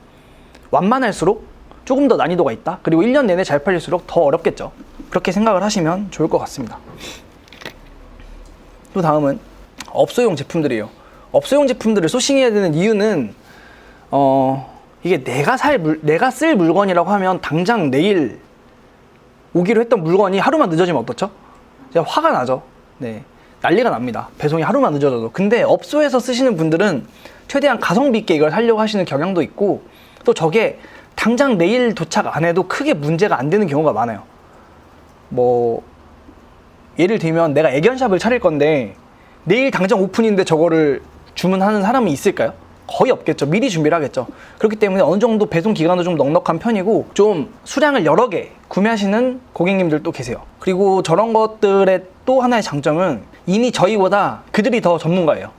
완만할수록 조금 더 난이도가 있다. 그리고 1년 내내 잘 팔릴수록 더 어렵겠죠. 그렇게 생각을 하시면 좋을 것 같습니다. 또 다음은 업소용 제품들이에요. 업소용 제품들을 소싱해야 되는 이유는 이게 내가 쓸 물건이라고 하면 당장 내일 오기로 했던 물건이 하루만 늦어지면 어떻죠? 이제 화가 나죠. 네, 난리가 납니다. 배송이 하루만 늦어져도. 근데 업소에서 쓰시는 분들은 최대한 가성비 있게 이걸 사려고 하시는 경향도 있고, 또 저게 당장 내일 도착 안 해도 크게 문제가 안 되는 경우가 많아요. 뭐 예를 들면 내가 애견샵을 차릴 건데 내일 당장 오픈인데 저거를 주문하는 사람이 있을까요? 거의 없겠죠. 미리 준비를 하겠죠. 그렇기 때문에 어느 정도 배송 기간도 좀 넉넉한 편이고, 좀 수량을 여러 개 구매하시는 고객님들도 계세요. 그리고 저런 것들의 또 하나의 장점은 이미 저희보다 그들이 더 전문가예요.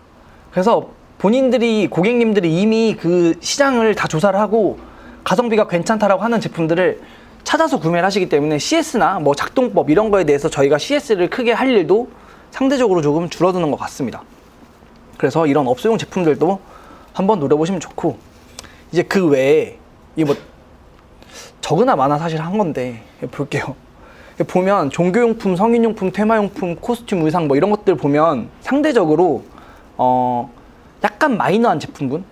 그래서 본인들이, 고객님들이 이미 그 시장을 다 조사를 하고 가성비가 괜찮다라고 하는 제품들을 찾아서 구매를 하시기 때문에 CS나 뭐 작동법 이런 거에 대해서 저희가 CS를 크게 할 일도 상대적으로 조금 줄어드는 것 같습니다. 그래서 이런 업소용 제품들도 한번 노려보시면 좋고, 이제 그 외에 이 뭐 적으나 많아 사실 한 건데 볼게요. 보면 종교용품, 성인용품, 테마용품, 코스튬, 의상 뭐 이런 것들 보면 상대적으로 약간 마이너한 제품군,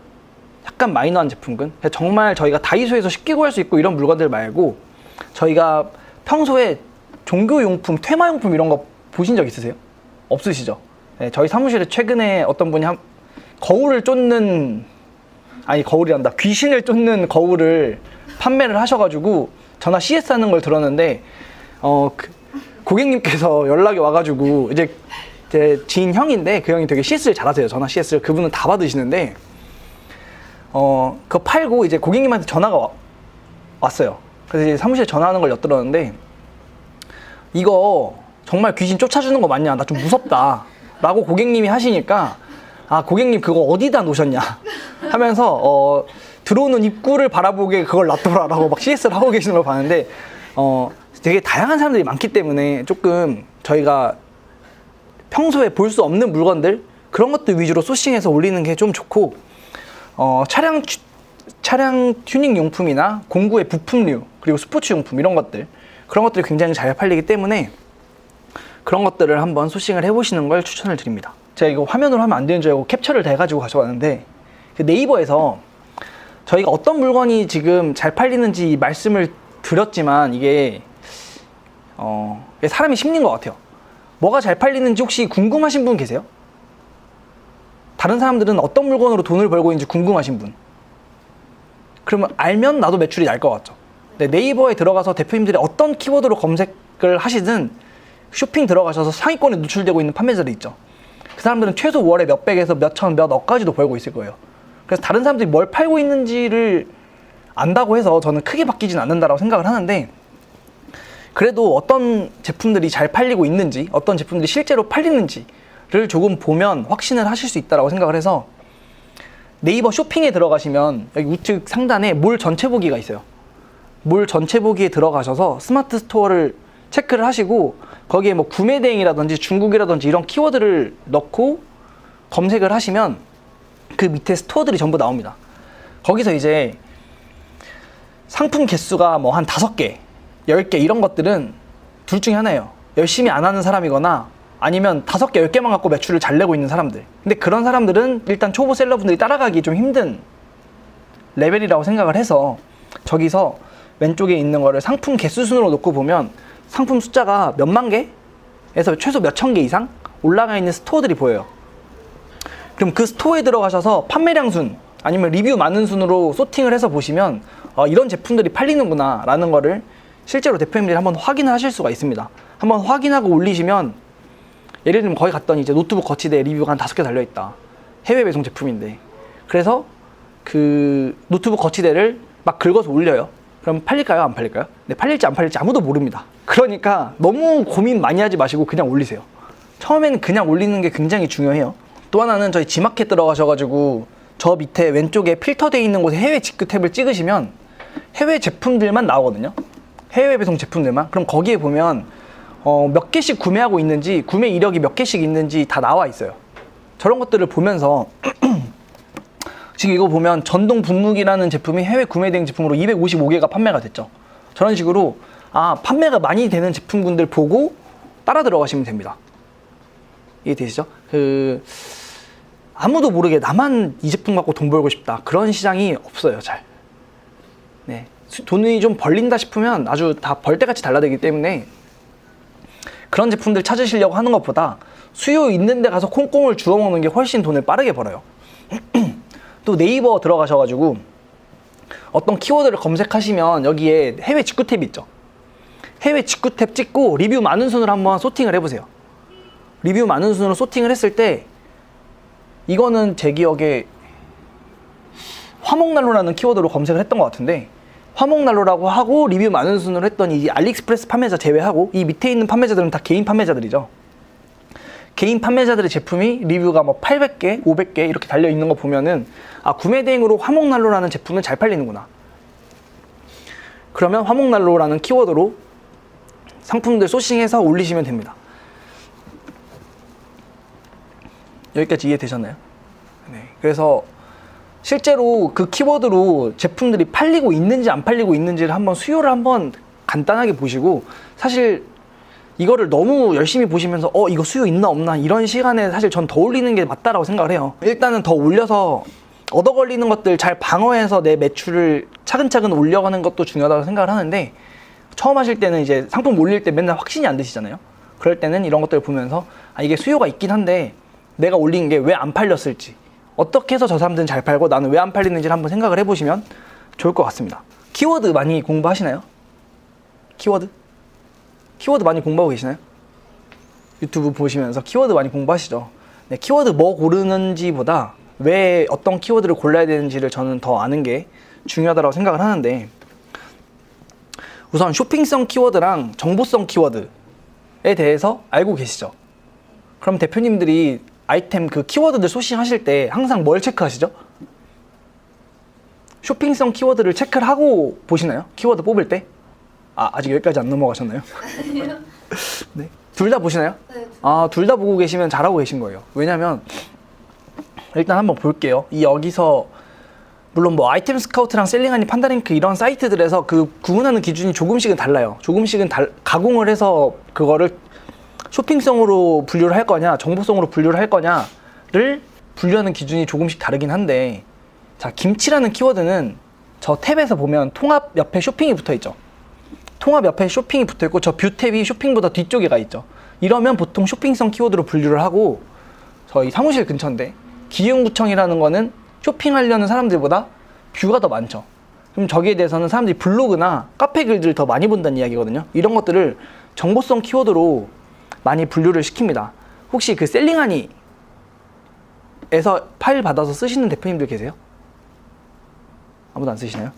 정말 저희가 다이소에서 쉽게 구할 수 있고 이런 물건들 말고, 저희가 평소에 종교용품, 테마용품 이런 거 보신 적 있으세요? 없으시죠? 네, 저희 사무실에 최근에 어떤 분이 거울을 쫓는, 아니 거울이란다, 귀신을 쫓는 거울을 판매를 하셔가지고 전화 CS 하는 걸 들었는데, 그 고객님께서 연락이 와가지고, 이제 제 지인 형인데 그 형이 되게 CS를 잘하세요. 전화 CS를 그분은 다 받으시는데, 그거 팔고 이제 고객님한테 전화가 왔어요. 그래서 이제 사무실에 전화하는 걸 엿들었는데, 이거 정말 귀신 쫓아주는 거 맞냐? 나 좀 무섭다 라고 고객님이 하시니까, 아, 고객님 그거 어디다 놓으셨냐 하면서 들어오는 입구를 바라보게 그걸 놔둬라라고 막 CS를 하고 계시는 걸 봤는데, 되게 다양한 사람들이 많기 때문에 조금 저희가 평소에 볼 수 없는 물건들, 그런 것들 위주로 소싱해서 올리는 게 좀 좋고, 차량 튜닝 용품이나 공구의 부품류, 그리고 스포츠 용품 이런 것들, 그런 것들이 굉장히 잘 팔리기 때문에 그런 것들을 한번 소싱을 해보시는 걸 추천을 드립니다. 제가 이거 화면으로 하면 안 되는 줄 알고 캡처를 다 해가지고 가져왔는데, 그 네이버에서 저희가 어떤 물건이 지금 잘 팔리는지 말씀을 드렸지만, 이게 사람이 심리인 것 같아요. 뭐가 잘 팔리는지 혹시 궁금하신 분 계세요? 다른 사람들은 어떤 물건으로 돈을 벌고 있는지 궁금하신 분? 그러면 알면 나도 매출이 날 것 같죠. 네, 네이버에 들어가서 대표님들이 어떤 키워드로 검색을 하시든 쇼핑 들어가셔서 상위권에 노출되고 있는 판매자들이 있죠. 그 사람들은 최소 월에 몇백에서 몇천, 몇억까지도 벌고 있을 거예요. 그래서 다른 사람들이 뭘 팔고 있는지를 안다고 해서 저는 크게 바뀌진 않는다라고 생각을 하는데, 그래도 어떤 제품들이 잘 팔리고 있는지, 어떤 제품들이 실제로 팔리는지를 조금 보면 확신을 하실 수 있다고 생각을 해서, 네이버 쇼핑에 들어가시면 여기 우측 상단에 몰 전체 보기가 있어요. 몰 전체 보기에 들어가셔서 스마트 스토어를 체크를 하시고, 거기에 뭐 구매 대행이라든지 중국이라든지 이런 키워드를 넣고 검색을 하시면 그 밑에 스토어들이 전부 나옵니다. 거기서 이제 상품 개수가 뭐 한 5개, 10개 이런 것들은 둘 중에 하나예요. 열심히 안 하는 사람이거나 아니면 5개, 10개만 갖고 매출을 잘 내고 있는 사람들. 근데 그런 사람들은 일단 초보 셀러분들이 따라가기 좀 힘든 레벨이라고 생각을 해서, 저기서 왼쪽에 있는 거를 상품 개수 순으로 놓고 보면 상품 숫자가 몇만 개에서 최소 몇천 개 이상 올라가 있는 스토어들이 보여요. 그럼 그 스토어에 들어가셔서 판매량 순 아니면 리뷰 많은 순으로 소팅을 해서 보시면 이런 제품들이 팔리는구나 라는 거를 실제로 대표님들이 한번 확인을 하실 수가 있습니다. 한번 확인하고 올리시면, 예를 들면 거기 갔더니 이제 노트북 거치대 리뷰가 한 5개 달려있다. 해외 배송 제품인데. 그래서 그 노트북 거치대를 막 긁어서 올려요. 그럼 팔릴까요? 안 팔릴까요? 네, 팔릴지 안 팔릴지 아무도 모릅니다. 그러니까 너무 고민 많이 하지 마시고 그냥 올리세요. 처음에는 그냥 올리는 게 굉장히 중요해요. 또 하나는 저희 지마켓 들어가셔가지고 저 밑에 왼쪽에 필터되어 있는 곳에 해외 직구 탭을 찍으시면 해외 제품들만 나오거든요. 해외 배송 제품들만. 그럼 거기에 보면 몇 개씩 구매하고 있는지, 구매 이력이 몇 개씩 있는지 다 나와 있어요. 저런 것들을 보면서 지금 이거 보면 전동 분무기라는 제품이 해외 구매 대행 제품으로 255개가 판매가 됐죠. 저런 식으로 판매가 많이 되는 제품군들 보고 따라 들어가시면 됩니다. 이해되시죠? 아무도 모르게 나만 이 제품 갖고 돈 벌고 싶다, 그런 시장이 없어요. 잘. 네, 돈이 좀 벌린다 싶으면 아주 다 벌떼같이 달라들기 때문에 그런 제품들 찾으시려고 하는 것보다 수요 있는 데 가서 콩콩을 주워 먹는 게 훨씬 돈을 빠르게 벌어요. 또 네이버 들어가셔가지고 어떤 키워드를 검색하시면 여기에 해외 직구 탭이 있죠. 해외 직구 탭 찍고 리뷰 많은 순으로 한번 소팅을 해보세요. 리뷰 많은 순으로 소팅을 했을 때 이거는 제 기억에 화목난로라는 키워드로 검색을 했던 것 같은데, 화목난로라고 하고 리뷰 많은 순으로 했더니 이 알리익스프레스 판매자 제외하고 이 밑에 있는 판매자들은 다 개인 판매자들이죠. 개인 판매자들의 제품이 리뷰가 뭐 800개, 500개 이렇게 달려 있는 거 보면은 아, 구매 대행으로 화목난로라는 제품은 잘 팔리는구나. 그러면 화목난로라는 키워드로 상품들 소싱해서 올리시면 됩니다. 여기까지 이해되셨나요? 네. 그래서 실제로 그 키워드로 제품들이 팔리고 있는지 안 팔리고 있는지를 한번 수요를 한번 간단하게 보시고, 사실 이거를 너무 열심히 보시면서 이거 수요 있나 없나 이런 시간에 사실 전 더 올리는 게 맞다라고 생각을 해요. 일단은 더 올려서 얻어 걸리는 것들 잘 방어해서 내 매출을 차근차근 올려가는 것도 중요하다고 생각을 하는데, 처음 하실 때는 이제 상품 올릴 때 맨날 확신이 안 드시잖아요. 그럴 때는 이런 것들을 보면서 아, 이게 수요가 있긴 한데 내가 올린 게 왜 안 팔렸을지, 어떻게 해서 저 사람들은 잘 팔고 나는 왜 안 팔리는지를 한번 생각을 해보시면 좋을 것 같습니다. 키워드 많이 공부하시나요? 키워드 많이 공부하고 계시나요? 유튜브 보시면서 키워드 많이 공부하시죠? 네, 키워드 뭐 고르는지보다 왜 어떤 키워드를 골라야 되는지를 저는 더 아는 게 중요하다고 생각을 하는데, 우선 쇼핑성 키워드랑 정보성 키워드에 대해서 알고 계시죠? 그럼 대표님들이 아이템 그 키워드들 소싱하실 때 항상 뭘 체크하시죠? 쇼핑성 키워드를 체크를 하고 보시나요? 키워드 뽑을 때? 아, 아직 여기까지 안 넘어가셨나요? 아니요. 네. 둘 다 보시나요? 네. 아, 둘 다 보고 계시면 잘하고 계신 거예요. 왜냐면 일단 한번 볼게요. 이 여기서 물론 뭐 아이템 스카우트랑 셀링하니 판다링크 이런 사이트들에서 그 구분하는 기준이 조금씩은 달라요. 조금씩은 가공을 해서 그거를 쇼핑성으로 분류를 할 거냐, 정보성으로 분류를 할 거냐를 분류하는 기준이 조금씩 다르긴 한데, 자, 김치라는 키워드는 저 탭에서 보면 통합 옆에 쇼핑이 붙어 있죠. 통합 옆에 쇼핑이 붙어 있고 저 뷰 탭이 쇼핑보다 뒤쪽에 가 있죠. 이러면 보통 쇼핑성 키워드로 분류를 하고, 저희 사무실 근처인데 기흥구청이라는 거는 쇼핑하려는 사람들보다 뷰가 더 많죠. 그럼 저기에 대해서는 사람들이 블로그나 카페 글들을 더 많이 본다는 이야기거든요. 이런 것들을 정보성 키워드로 많이 분류를 시킵니다. 혹시 그 셀링하니에서 파일 받아서 쓰시는 대표님들 계세요? 아무도 안 쓰시나요?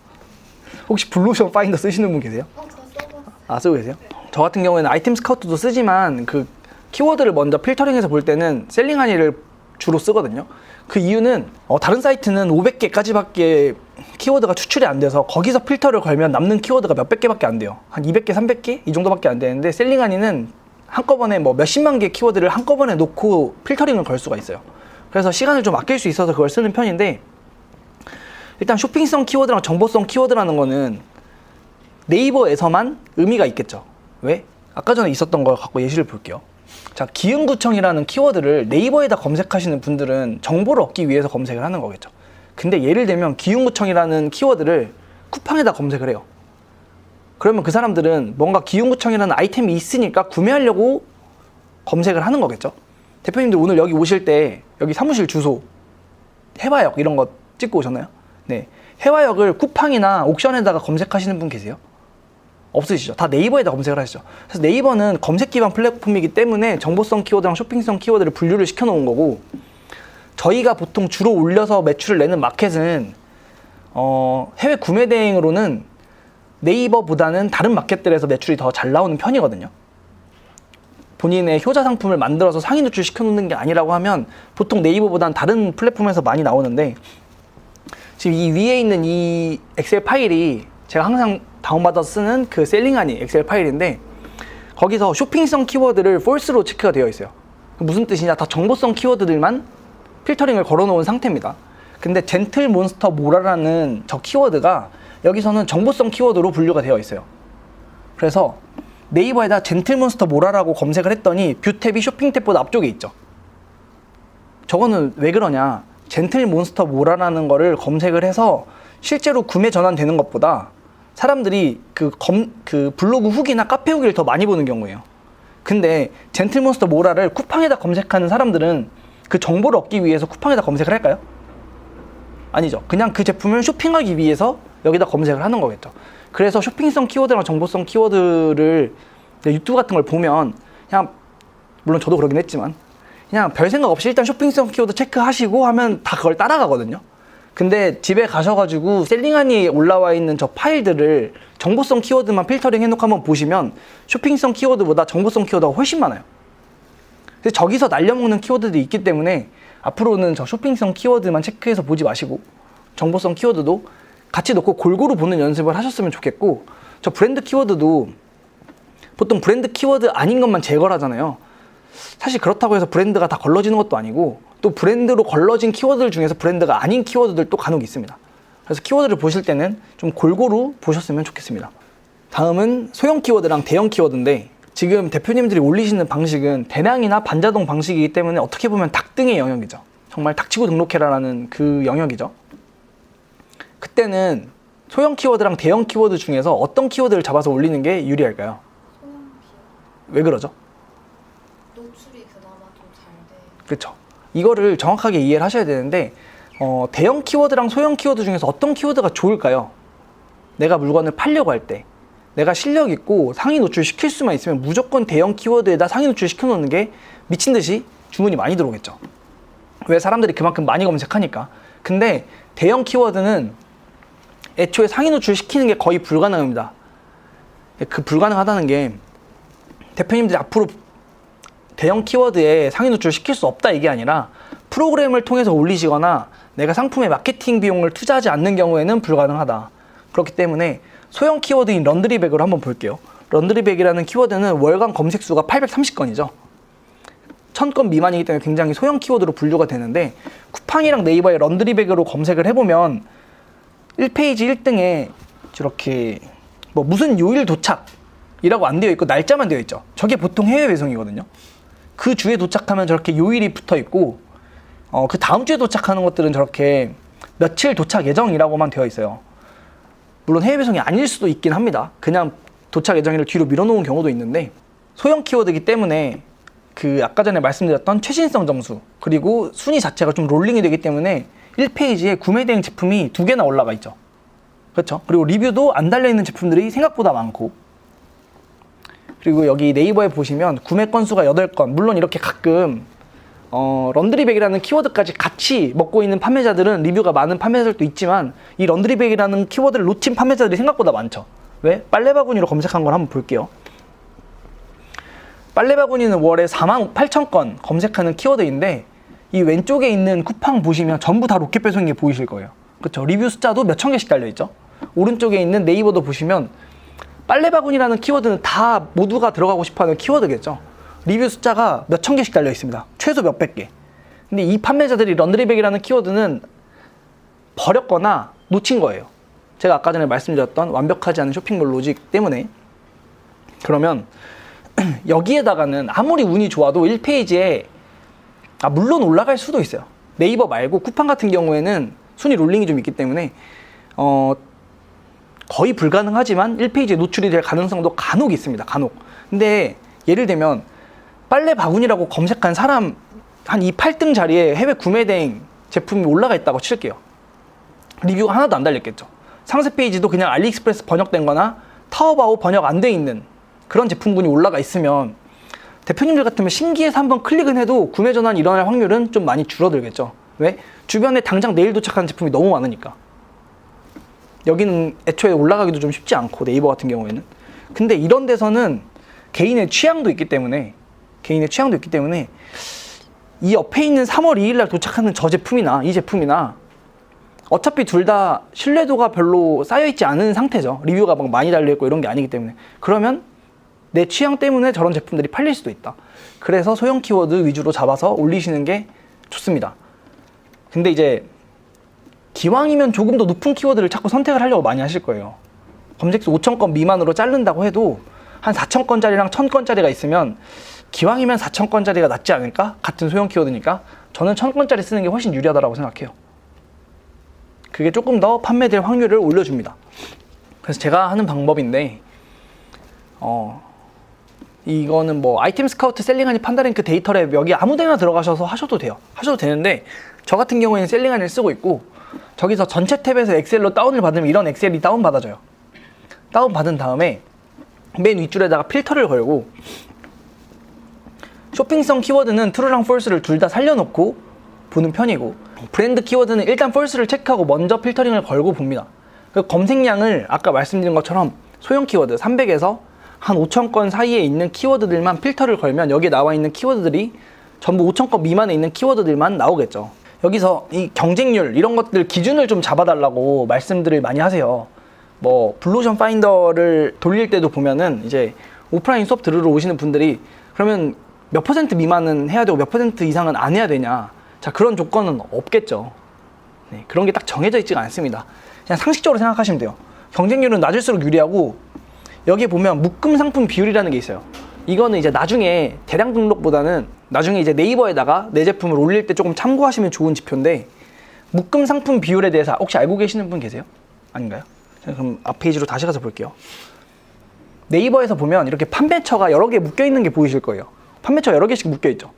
혹시 블루오션 파인더 쓰시는 분 계세요? 저 써봤어요. 아, 쓰고 계세요? 저 같은 경우에는 아이템 스카우트도 쓰지만 그 키워드를 먼저 필터링해서 볼 때는 셀링하니를 주로 쓰거든요. 그 이유는 다른 사이트는 500개까지밖에 키워드가 추출이 안 돼서 거기서 필터를 걸면 남는 키워드가 몇백 개밖에 안 돼요. 한 200개, 300개? 이 정도밖에 안 되는데, 셀링하니는 한꺼번에 뭐 몇십만 개 키워드를 한꺼번에 놓고 필터링을 걸 수가 있어요. 그래서 시간을 좀 아낄 수 있어서 그걸 쓰는 편인데, 일단 쇼핑성 키워드랑 정보성 키워드라는 거는 네이버에서만 의미가 있겠죠. 왜? 아까 전에 있었던 걸 갖고 예시를 볼게요. 자, 기흥구청이라는 키워드를 네이버에다 검색하시는 분들은 정보를 얻기 위해서 검색을 하는 거겠죠. 근데 예를 들면 기흥구청이라는 키워드를 쿠팡에다 검색을 해요. 그러면 그 사람들은 뭔가 기흥구청이라는 아이템이 있으니까 구매하려고 검색을 하는 거겠죠. 대표님들 오늘 여기 오실 때 여기 사무실 주소, 해화역 이런 거 찍고 오셨나요? 네, 해화역을 쿠팡이나 옥션에다가 검색하시는 분 계세요? 없으시죠? 다 네이버에다 검색을 하시죠. 그래서 네이버는 검색 기반 플랫폼이기 때문에 정보성 키워드랑 쇼핑성 키워드를 분류를 시켜 놓은 거고, 저희가 보통 주로 올려서 매출을 내는 마켓은 해외 구매 대행으로는 네이버보다는 다른 마켓들에서 매출이 더 잘 나오는 편이거든요. 본인의 효자 상품을 만들어서 상위 노출 시켜놓는 게 아니라고 하면 보통 네이버보다는 다른 플랫폼에서 많이 나오는데, 지금 이 위에 있는 이 엑셀 파일이 제가 항상 다운받아서 쓰는 그 셀링하니 엑셀 파일인데, 거기서 쇼핑성 키워드를 false로 체크가 되어 있어요. 무슨 뜻이냐, 다 정보성 키워드들만 필터링을 걸어놓은 상태입니다. 근데 젠틀 몬스터 모라라는 저 키워드가 여기서는 정보성 키워드로 분류가 되어 있어요. 그래서 네이버에다 젠틀몬스터 모라라고 검색을 했더니 뷰 탭이 쇼핑 탭보다 앞쪽에 있죠. 저거는 왜 그러냐, 젠틀몬스터 모라라는 거를 검색을 해서 실제로 구매 전환되는 것보다 사람들이 그 블로그 후기나 카페 후기를 더 많이 보는 경우예요. 근데 젠틀몬스터 모라를 쿠팡에다 검색하는 사람들은 그 정보를 얻기 위해서 쿠팡에다 검색을 할까요? 아니죠. 그냥 그 제품을 쇼핑하기 위해서 여기다 검색을 하는 거겠죠. 그래서 쇼핑성 키워드랑 정보성 키워드를 유튜브 같은 걸 보면 그냥, 물론 저도 그러긴 했지만 그냥 별 생각 없이 일단 쇼핑성 키워드 체크하시고 하면 다 그걸 따라가거든요. 근데 집에 가셔가지고 셀링안이 올라와 있는 저 파일들을 정보성 키워드만 필터링 해놓고 한번 보시면 쇼핑성 키워드보다 정보성 키워드가 훨씬 많아요. 그래서 저기서 날려먹는 키워드들이 있기 때문에 앞으로는 저 쇼핑성 키워드만 체크해서 보지 마시고 정보성 키워드도 같이 넣고 골고루 보는 연습을 하셨으면 좋겠고, 저 브랜드 키워드도 보통 브랜드 키워드 아닌 것만 제거를 하잖아요. 사실 그렇다고 해서 브랜드가 다 걸러지는 것도 아니고, 또 브랜드로 걸러진 키워드들 중에서 브랜드가 아닌 키워드들도 간혹 있습니다. 그래서 키워드를 보실 때는 좀 골고루 보셨으면 좋겠습니다. 다음은 소형 키워드랑 대형 키워드인데, 지금 대표님들이 올리시는 방식은 대량이나 반자동 방식이기 때문에 어떻게 보면 닭등의 영역이죠. 정말 닥치고 등록해라라는 그 영역이죠. 그때는 소형 키워드랑 대형 키워드 중에서 어떤 키워드를 잡아서 올리는 게 유리할까요? 소형 비용. 왜 그러죠? 노출이 그나마 좀 잘 돼. 그렇죠. 이거를 정확하게 이해를 하셔야 되는데, 대형 키워드랑 소형 키워드 중에서 어떤 키워드가 좋을까요? 내가 물건을 팔려고 할 때 내가 실력 있고 상위 노출 시킬 수만 있으면 무조건 대형 키워드에다 상위 노출 시켜놓는 게 미친 듯이 주문이 많이 들어오겠죠. 왜? 사람들이 그만큼 많이 검색하니까. 근데 대형 키워드는 애초에 상위 노출 시키는 게 거의 불가능합니다. 그 불가능하다는 게, 대표님들이 앞으로 대형 키워드에 상위 노출 시킬 수 없다 이게 아니라 프로그램을 통해서 올리시거나 내가 상품의 마케팅 비용을 투자하지 않는 경우에는 불가능하다. 그렇기 때문에 소형 키워드인 런드리백으로 한번 볼게요. 런드리백이라는 키워드는 월간 검색 수가 830건이죠. 1000건 미만이기 때문에 굉장히 소형 키워드로 분류가 되는데, 쿠팡이랑 네이버에 런드리백으로 검색을 해보면 1페이지 1등에 저렇게 뭐 무슨 요일 도착이라고 안 되어 있고 날짜만 되어 있죠. 저게 보통 해외 배송이거든요. 그 주에 도착하면 저렇게 요일이 붙어 있고, 그 다음 주에 도착하는 것들은 저렇게 며칠 도착 예정이라고만 되어 있어요. 물론 해외 배송이 아닐 수도 있긴 합니다. 그냥 도착 예정일을 뒤로 밀어놓은 경우도 있는데, 소형 키워드이기 때문에 그 아까 전에 말씀드렸던 최신성 점수 그리고 순위 자체가 좀 롤링이 되기 때문에 1페이지에 구매 대행 제품이 2개나 올라가 있죠. 그렇죠? 그리고 리뷰도 안 달려있는 제품들이 생각보다 많고, 그리고 여기 네이버에 보시면 구매 건수가 8건, 물론 이렇게 가끔 런드리백이라는 키워드까지 같이 먹고 있는 판매자들은 리뷰가 많은 판매자들도 있지만, 이 런드리백이라는 키워드를 놓친 판매자들이 생각보다 많죠. 왜? 빨래바구니로 검색한 걸 한번 볼게요. 빨래바구니는 월에 48,000건 검색하는 키워드인데, 이 왼쪽에 있는 쿠팡 보시면 전부 다 로켓 배송인 게 보이실 거예요. 그렇죠? 리뷰 숫자도 몇천 개씩 달려있죠. 오른쪽에 있는 네이버도 보시면 빨래바구니라는 키워드는 다 모두가 들어가고 싶어하는 키워드겠죠. 리뷰 숫자가 몇천 개씩 달려 있습니다. 최소 몇백 개. 근데 이 판매자들이 런드리백이라는 키워드는 버렸거나 놓친 거예요. 제가 아까 전에 말씀드렸던 완벽하지 않은 쇼핑몰 로직 때문에. 그러면 여기에다가는 아무리 운이 좋아도 1페이지에 물론 올라갈 수도 있어요. 네이버 말고 쿠팡 같은 경우에는 순위 롤링이 좀 있기 때문에 거의 불가능하지만 1페이지에 노출이 될 가능성도 간혹 있습니다. 간혹. 근데 예를 들면 빨래 바구니라고 검색한 사람 한 이 8등 자리에 해외 구매 대행 제품이 올라가 있다고 칠게요. 리뷰가 하나도 안 달렸겠죠. 상세 페이지도 그냥 알리익스프레스 번역된 거나 타오바오 번역 안 돼 있는 그런 제품군이 올라가 있으면 대표님들 같으면 신기해서 한번 클릭은 해도 구매 전환이 일어날 확률은 좀 많이 줄어들겠죠. 왜? 주변에 당장 내일 도착하는 제품이 너무 많으니까. 여기는 애초에 올라가기도 좀 쉽지 않고, 네이버 같은 경우에는. 근데 이런 데서는 개인의 취향도 있기 때문에 이 옆에 있는 3월 2일 날 도착하는 저 제품이나 이 제품이나 어차피 둘 다 신뢰도가 별로 쌓여있지 않은 상태죠. 리뷰가 막 많이 달려있고 이런 게 아니기 때문에. 그러면 내 취향 때문에 저런 제품들이 팔릴 수도 있다. 그래서 소형 키워드 위주로 잡아서 올리시는 게 좋습니다. 근데 이제 기왕이면 조금 더 높은 키워드를 자꾸 선택을 하려고 많이 하실 거예요. 검색수 5,000건 미만으로 자른다고 해도 한 4,000건짜리랑 1,000건짜리가 있으면 기왕이면 4,000건짜리가 낫지 않을까? 같은 소형 키워드니까 저는 1,000건짜리 쓰는 게 훨씬 유리하다고 생각해요. 그게 조금 더 판매될 확률을 올려줍니다. 그래서 제가 하는 방법인데 이거는 뭐 아이템 스카우트 셀링하니 판다랭크 데이터랩 여기 아무데나 들어가셔서 하셔도 돼요. 하셔도 되는데 저 같은 경우에는 셀링하니를 쓰고 있고 저기서 전체 탭에서 엑셀로 다운을 받으면 이런 엑셀이 다운 받아져요. 다운 받은 다음에 맨 윗줄에다가 필터를 걸고 쇼핑성 키워드는 true랑 false를 둘 다 살려놓고 보는 편이고 브랜드 키워드는 일단 false를 체크하고 먼저 필터링을 걸고 봅니다. 그 검색량을 아까 말씀드린 것처럼 소형 키워드 300에서 한 5,000건 사이에 있는 키워드들만 필터를 걸면 여기에 나와 있는 키워드들이 전부 5,000건 미만에 있는 키워드들만 나오겠죠. 여기서 이 경쟁률 이런 것들 기준을 좀 잡아달라고 말씀들을 많이 하세요. 뭐 블루오션 파인더를 돌릴 때도 보면은 이제 오프라인 수업 들으러 오시는 분들이 그러면 몇 퍼센트 미만은 해야 되고 몇 퍼센트 이상은 안 해야 되냐. 자, 그런 조건은 없겠죠. 네, 그런 게 딱 정해져 있지가 않습니다. 그냥 상식적으로 생각하시면 돼요. 경쟁률은 낮을수록 유리하고 여기에 보면 묶음 상품 비율이라는 게 있어요. 이거는 이제 나중에 대량 등록보다는 나중에 이제 네이버에다가 내 제품을 올릴 때 조금 참고하시면 좋은 지표인데 묶음 상품 비율에 대해서 혹시 알고 계시는 분 계세요? 아닌가요? 자, 그럼 앞 페이지로 다시 가서 볼게요. 네이버에서 보면 이렇게 판매처가 여러 개 묶여 있는 게 보이실 거예요. 판매처가 여러 개씩 묶여 있죠.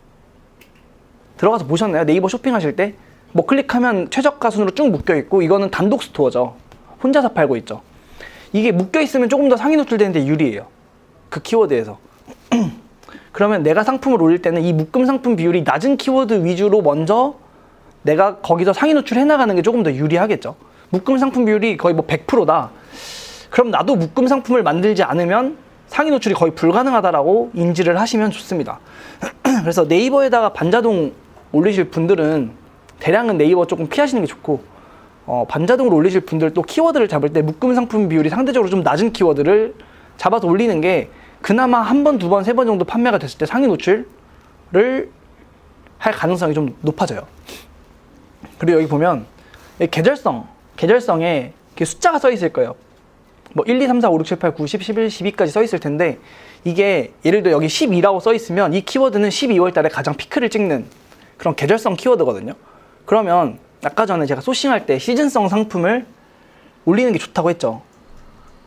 들어가서 보셨나요? 네이버 쇼핑하실 때 뭐 클릭하면 최저가 순으로 쭉 묶여 있고 이거는 단독 스토어죠. 혼자서 팔고 있죠. 이게 묶여 있으면 조금 더 상위 노출되는데 유리해요. 그 키워드에서. 그러면 내가 상품을 올릴 때는 이 묶음 상품 비율이 낮은 키워드 위주로 먼저 내가 거기서 상위 노출해 나가는 게 조금 더 유리하겠죠. 묶음 상품 비율이 거의 뭐 100%다. 그럼 나도 묶음 상품을 만들지 않으면 상위 노출이 거의 불가능하다라고 인지를 하시면 좋습니다. 그래서 네이버에다가 반자동 올리실 분들은 대량은 네이버 조금 피하시는 게 좋고 반자동으로 올리실 분들도 키워드를 잡을 때 묶음 상품 비율이 상대적으로 좀 낮은 키워드를 잡아서 올리는 게 그나마 한 번, 두 번, 세 번 정도 판매가 됐을 때 상위 노출을 할 가능성이 좀 높아져요. 그리고 여기 보면 계절성에 이렇게 숫자가 써 있을 거예요. 뭐 1, 2, 3, 4, 5, 6, 7, 8, 9, 10, 11, 12까지 써 있을 텐데 이게 예를 들어 여기 12라고 써 있으면 이 키워드는 12월 달에 가장 피크를 찍는 그런 계절성 키워드거든요. 그러면 아까 전에 제가 소싱할 때 시즌성 상품을 올리는 게 좋다고 했죠.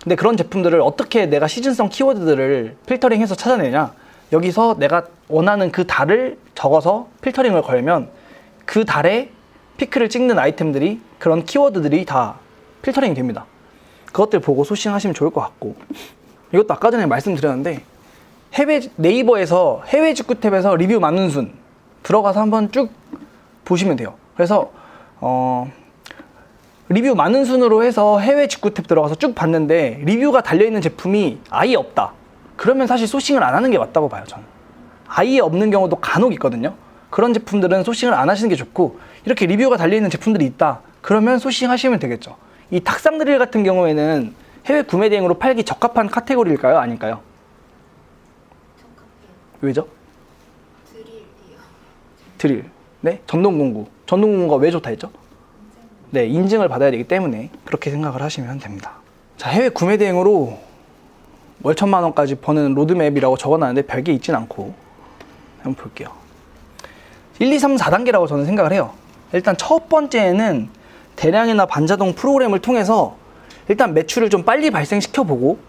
근데 그런 제품들을 어떻게 내가 시즌성 키워드들을 필터링해서 찾아내냐. 여기서 내가 원하는 그 달을 적어서 필터링을 걸면 그 달에 피크를 찍는 아이템들이 그런 키워드들이 다 필터링이 됩니다. 그것들 보고 소싱하시면 좋을 것 같고 이것도 아까 전에 말씀드렸는데 네이버에서 해외 직구 탭에서 리뷰 많은 순 들어가서 한번 쭉 보시면 돼요. 그래서 리뷰 많은 순으로 해서 해외 직구 탭 들어가서 쭉 봤는데 리뷰가 달려있는 제품이 아예 없다. 그러면 사실 소싱을 안 하는 게 맞다고 봐요. 저는 아예 없는 경우도 간혹 있거든요. 그런 제품들은 소싱을 안 하시는 게 좋고 이렇게 리뷰가 달려있는 제품들이 있다. 그러면 소싱하시면 되겠죠. 이 탁상 드릴 같은 경우에는 해외 구매 대행으로 팔기 적합한 카테고리일까요? 아닐까요? 적합해요. 왜죠? 드릴이요. 드릴. 네? 전동공구가 왜 좋다 했죠? 네, 인증을 받아야 되기 때문에 그렇게 생각을 하시면 됩니다. 자, 해외 구매 대행으로 월 1,000만 원까지 버는 로드맵이라고 적어놨는데 별게 있진 않고 한번 볼게요. 1, 2, 3, 4단계라고 저는 생각을 해요. 일단 첫 번째는 대량이나 반자동 프로그램을 통해서 일단 매출을 좀 빨리 발생시켜보고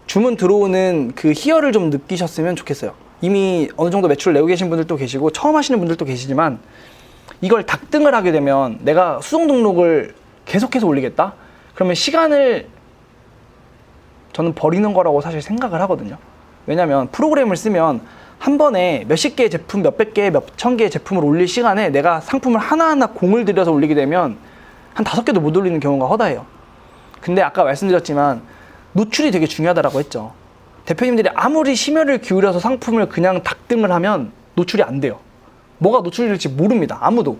주문 들어오는 그 희열을 좀 느끼셨으면 좋겠어요. 이미 어느 정도 매출을 내고 계신 분들도 계시고 처음 하시는 분들도 계시지만 이걸 닭등을 하게 되면 내가 수송 등록을 계속해서 올리겠다? 그러면 시간을 저는 버리는 거라고 사실 생각을 하거든요. 왜냐면 프로그램을 쓰면 한 번에 몇십 개의 제품, 몇백 개, 몇천 개의 제품을 올릴 시간에 내가 상품을 하나하나 공을 들여서 올리게 되면 한 5개도 못 올리는 경우가 허다해요. 근데 아까 말씀드렸지만 노출이 되게 중요하다고 했죠. 대표님들이 아무리 심혈을 기울여서 상품을 그냥 닭등을 하면 노출이 안 돼요. 뭐가 노출될지 모릅니다. 아무도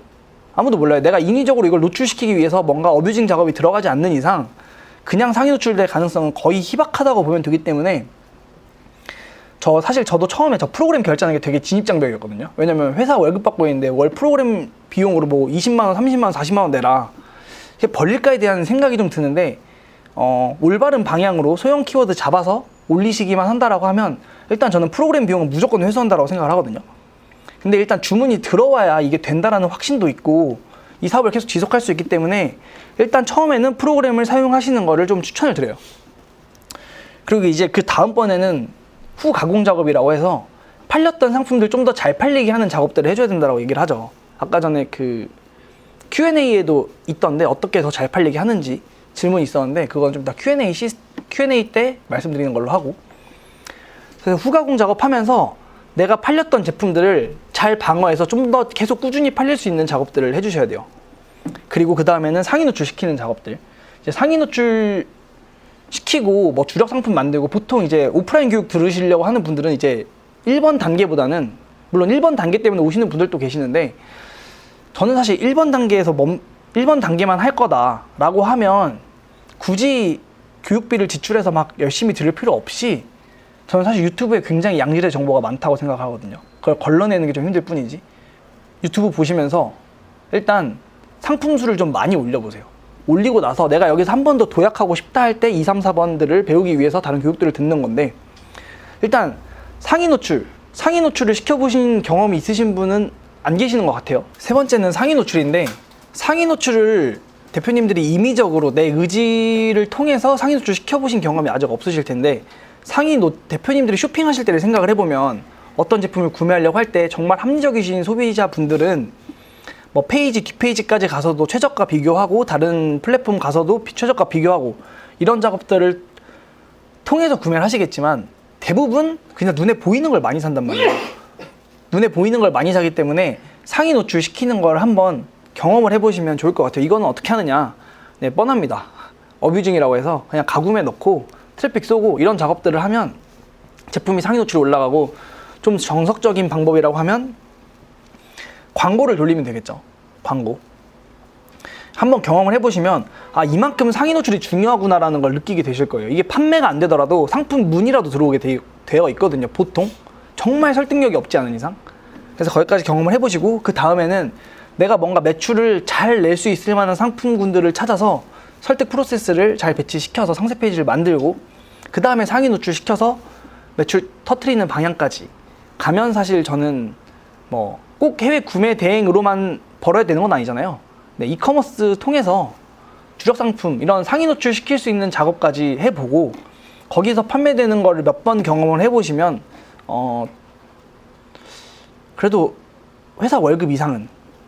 몰라요. 내가 인위적으로 이걸 노출시키기 위해서 뭔가 어뷰징 작업이 들어가지 않는 이상 그냥 상위 노출될 가능성은 거의 희박하다고 보면 되기 때문에 사실 저도 처음에 저 프로그램 결제하는 게 되게 진입장벽이었거든요. 왜냐면 회사 월급 받고 있는데 월 프로그램 비용으로 뭐 20만 원, 30만 원, 40만 원 내라. 벌릴까에 대한 생각이 좀 드는데 올바른 방향으로 소형 키워드 잡아서 올리시기만 한다라고 하면 일단 저는 프로그램 비용은 무조건 회수한다라고 생각을 하거든요. 근데 일단 주문이 들어와야 이게 된다라는 확신도 있고 이 사업을 계속 지속할 수 있기 때문에 일단 처음에는 프로그램을 사용하시는 거를 좀 추천을 드려요. 그리고 이제 그 다음번에는 후 가공 작업이라고 해서 팔렸던 상품들 좀 더 잘 팔리게 하는 작업들을 해줘야 된다고 얘기를 하죠. 아까 전에 그 Q&A에도 있던데 어떻게 더 잘 팔리게 하는지 질문이 있었는데 그건 좀 다 Q&A 때 말씀드리는 걸로 하고, 그래서 후가공 작업하면서 내가 팔렸던 제품들을 잘 방어해서 좀 더 계속 꾸준히 팔릴 수 있는 작업들을 해주셔야 돼요. 그리고 그 다음에는 상위 노출 시키는 작업들. 이제 상위 노출 시키고 뭐 주력 상품 만들고, 보통 이제 오프라인 교육 들으시려고 하는 분들은 이제 1번 단계보다는, 물론 1번 단계 때문에 오시는 분들도 계시는데, 저는 사실 1번 단계에서 1번 단계만 할 거다라고 하면 굳이 교육비를 지출해서 막 열심히 들을 필요 없이, 저는 사실 유튜브에 굉장히 양질의 정보가 많다고 생각하거든요. 그걸 걸러내는 게 좀 힘들 뿐이지, 유튜브 보시면서 일단 상품 수를 좀 많이 올려보세요. 올리고 나서 내가 여기서 한 번 더 도약하고 싶다 할 때 2, 3, 4번들을 배우기 위해서 다른 교육들을 듣는 건데, 일단 상위 노출을 시켜보신 경험이 있으신 분은 안 계시는 것 같아요. 세 번째는 상위 노출인데, 상위 노출을 대표님들이 임의적으로 내 의지를 통해서 상위 노출 시켜보신 경험이 아직 없으실 텐데, 대표님들이 쇼핑하실 때를 생각을 해보면 어떤 제품을 구매하려고 할 때 정말 합리적이신 소비자분들은 뭐 페이지 뒷페이지까지 가서도 최저가 비교하고, 다른 플랫폼 가서도 최저가 비교하고, 이런 작업들을 통해서 구매를 하시겠지만 대부분 그냥 눈에 보이는 걸 많이 산단 말이에요. 눈에 보이는 걸 많이 사기 때문에 상위 노출 시키는 걸 한번 경험을 해보시면 좋을 것 같아요. 이거는 어떻게 하느냐? 네, 뻔합니다. 어뷰징이라고 해서 그냥 가구매 넣고 트래픽 쏘고 이런 작업들을 하면 제품이 상위 노출이 올라가고, 좀 정석적인 방법이라고 하면 광고를 돌리면 되겠죠. 광고. 한번 경험을 해보시면 아, 이만큼 상위 노출이 중요하구나라는 걸 느끼게 되실 거예요. 이게 판매가 안 되더라도 상품 문의라도 들어오게 되어 있거든요. 보통 정말 설득력이 없지 않은 이상. 그래서 거기까지 경험을 해보시고, 그 다음에는 내가 뭔가 매출을 잘 낼 수 있을 만한 상품군들을 찾아서 설득 프로세스를 잘 배치시켜서 상세 페이지를 만들고, 그 다음에 상위 노출 시켜서 매출 터트리는 방향까지 가면, 사실 저는 뭐 꼭 해외 구매 대행으로만 벌어야 되는 건 아니잖아요. 네, 이커머스 통해서 주력 상품 이런 상위 노출 시킬 수 있는 작업까지 해보고, 거기서 판매되는 거를 몇 번 경험을 해보시면 그래도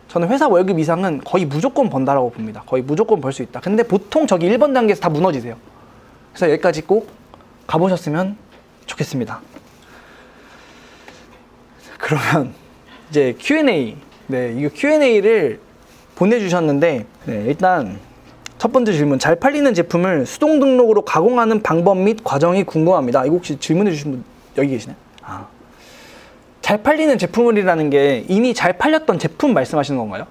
저는 회사 월급 이상은 거의 무조건 번다라고 봅니다. 거의 무조건 벌 수 있다. 근데 보통 저기 1번 단계에서 다 무너지세요. 그래서 여기까지 꼭 가보셨으면 좋겠습니다. 그러면 이제 Q&A. 네, 이거 Q&A를 보내주셨는데, 네, 일단 첫 번째 질문. 잘 팔리는 제품을 수동 등록으로 가공하는 방법 및 과정이 궁금합니다. 이거 혹시 질문해 주신 분 여기 계시나요? 아, 잘 팔리는 제품이라는 게 이미 잘 팔렸던 제품 말씀하시는 건가요?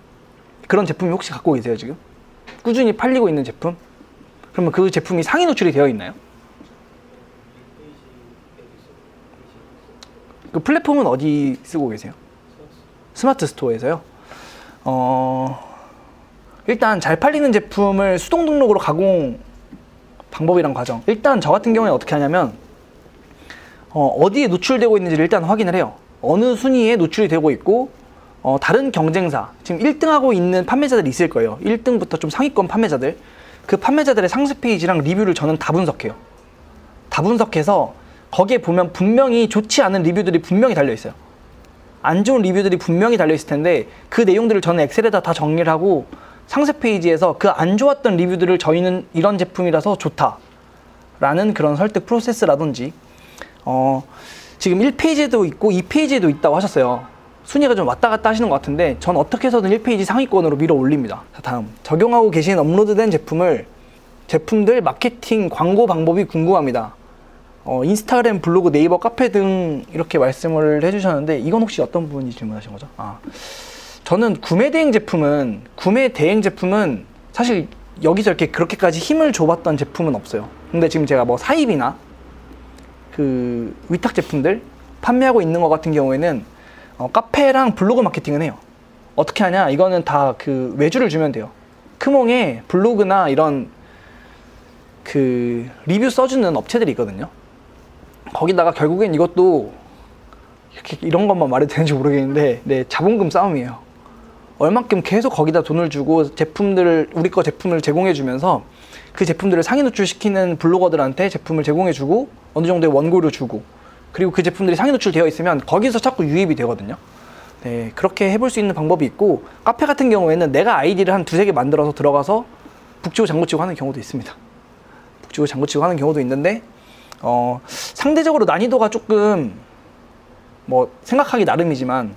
그런 제품이 혹시 갖고 계세요, 지금? 꾸준히 팔리고 있는 제품? 그러면 그 제품이 상위 노출이 되어 있나요? 그 플랫폼은 어디 쓰고 계세요? 스마트 스토어에서요? 일단 잘 팔리는 제품을 수동 등록으로 가공 방법이랑 과정. 일단 저 같은 경우에 어떻게 하냐면 어디에 노출되고 있는지를 일단 확인을 해요. 어느 순위에 노출이 되고 있고, 다른 경쟁사, 지금 1등하고 있는 판매자들이 있을 거예요. 1등부터 좀 상위권 판매자들. 그 판매자들의 상세 페이지랑 리뷰를 저는 다 분석해요. 다 분석해서 거기에 보면 분명히 좋지 않은 리뷰들이 분명히 달려있어요. 안 좋은 리뷰들이 분명히 달려있을 텐데, 그 내용들을 저는 엑셀에다 다 정리를 하고 상세 페이지에서 그 안 좋았던 리뷰들을 저희는 이런 제품이라서 좋다 라는 그런 설득 프로세스라든지, 지금 1페이지에도 있고 2페이지에도 있다고 하셨어요. 순위가 좀 왔다 갔다 하시는 것 같은데, 전 어떻게 해서든 1페이지 상위권으로 밀어 올립니다. 자, 다음. 적용하고 계신 업로드된 제품들 마케팅 광고 방법이 궁금합니다. 인스타그램, 블로그, 네이버, 카페 등 이렇게 말씀을 해주셨는데, 이건 혹시 어떤 분이 질문하신 거죠? 저는 구매 대행 제품은 사실 여기서 이렇게 그렇게까지 힘을 줘봤던 제품은 없어요. 근데 지금 제가 뭐 사입이나 그 위탁 제품들 판매하고 있는 것 같은 경우에는 카페랑 블로그 마케팅은 해요. 어떻게 하냐? 이거는 다 그 외주를 주면 돼요. 크몽에 블로그나 이런 그 리뷰 써주는 업체들이 있거든요. 거기다가 결국엔 이것도 이런 것만 말해도 되는지 모르겠는데, 네, 자본금 싸움이에요. 얼만큼 계속 거기다 돈을 주고 우리 거 제품을 제공해 주면서 그 제품들을 상위 노출시키는 블로거들한테 제품을 제공해 주고, 어느 정도의 원고료 주고, 그리고 그 제품들이 상위 노출되어 있으면 거기서 자꾸 유입이 되거든요. 네, 그렇게 해볼 수 있는 방법이 있고, 카페 같은 경우에는 내가 아이디를 한 두세 개 만들어서 들어가서 북치고 장구치고 하는 경우도 있습니다. 북치고 장구치고 하는 경우도 있는데, 상대적으로 난이도가 조금 뭐 생각하기 나름이지만,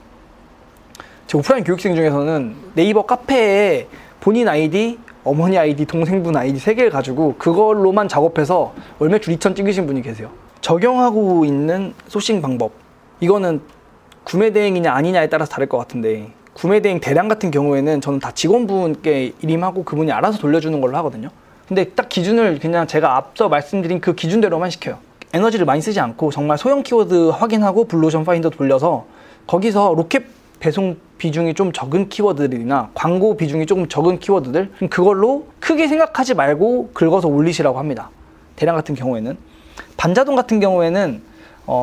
제 오프라인 교육생 중에서는 네이버 카페에 본인 아이디, 어머니 아이디, 동생분 아이디 3개를 가지고 그걸로만 작업해서 월 매출 2천 찍으신 분이 계세요. 적용하고 있는 소싱 방법, 이거는 구매 대행이냐 아니냐에 따라서 다를 것 같은데, 구매 대행 대량 같은 경우에는 저는 다 직원분께 일임하고 그분이 알아서 돌려주는 걸로 하거든요. 근데 딱 기준을 그냥 제가 앞서 말씀드린 그 기준대로만 시켜요. 에너지를 많이 쓰지 않고 정말 소형 키워드 확인하고 블루오션 파인더 돌려서 거기서 로켓 배송 비중이 좀 적은 키워드들이나 광고 비중이 조금 적은 키워드들, 그걸로 크게 생각하지 말고 긁어서 올리시라고 합니다. 대량 같은 경우에는. 반자동 같은 경우에는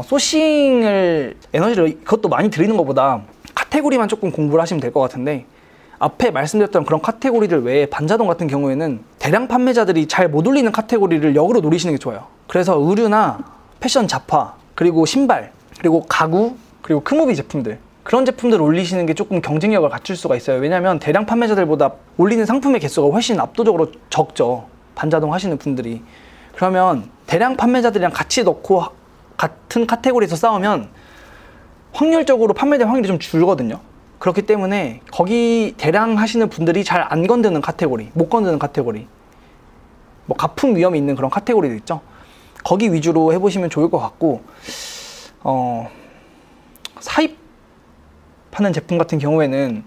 소싱을 에너지를 그것도 많이 들이는 것보다 카테고리만 조금 공부를 하시면 될 것 같은데, 앞에 말씀드렸던 그런 카테고리들 외에 반자동 같은 경우에는 대량 판매자들이 잘 못 올리는 카테고리를 역으로 노리시는 게 좋아요. 그래서 의류나 패션 잡화, 그리고 신발, 그리고 가구, 그리고 크무비 제품들, 그런 제품들을 올리시는 게 조금 경쟁력을 갖출 수가 있어요. 왜냐면 대량 판매자들보다 올리는 상품의 개수가 훨씬 압도적으로 적죠, 반자동 하시는 분들이. 그러면 대량 판매자들이랑 같이 넣고 같은 카테고리에서 싸우면 확률적으로 판매될 확률이 좀 줄거든요. 그렇기 때문에 거기 대량 하시는 분들이 잘 안 건드는 카테고리, 못 건드는 카테고리, 뭐 가품 위험이 있는 그런 카테고리도 있죠. 거기 위주로 해보시면 좋을 것 같고, 사입하는 제품 같은 경우에는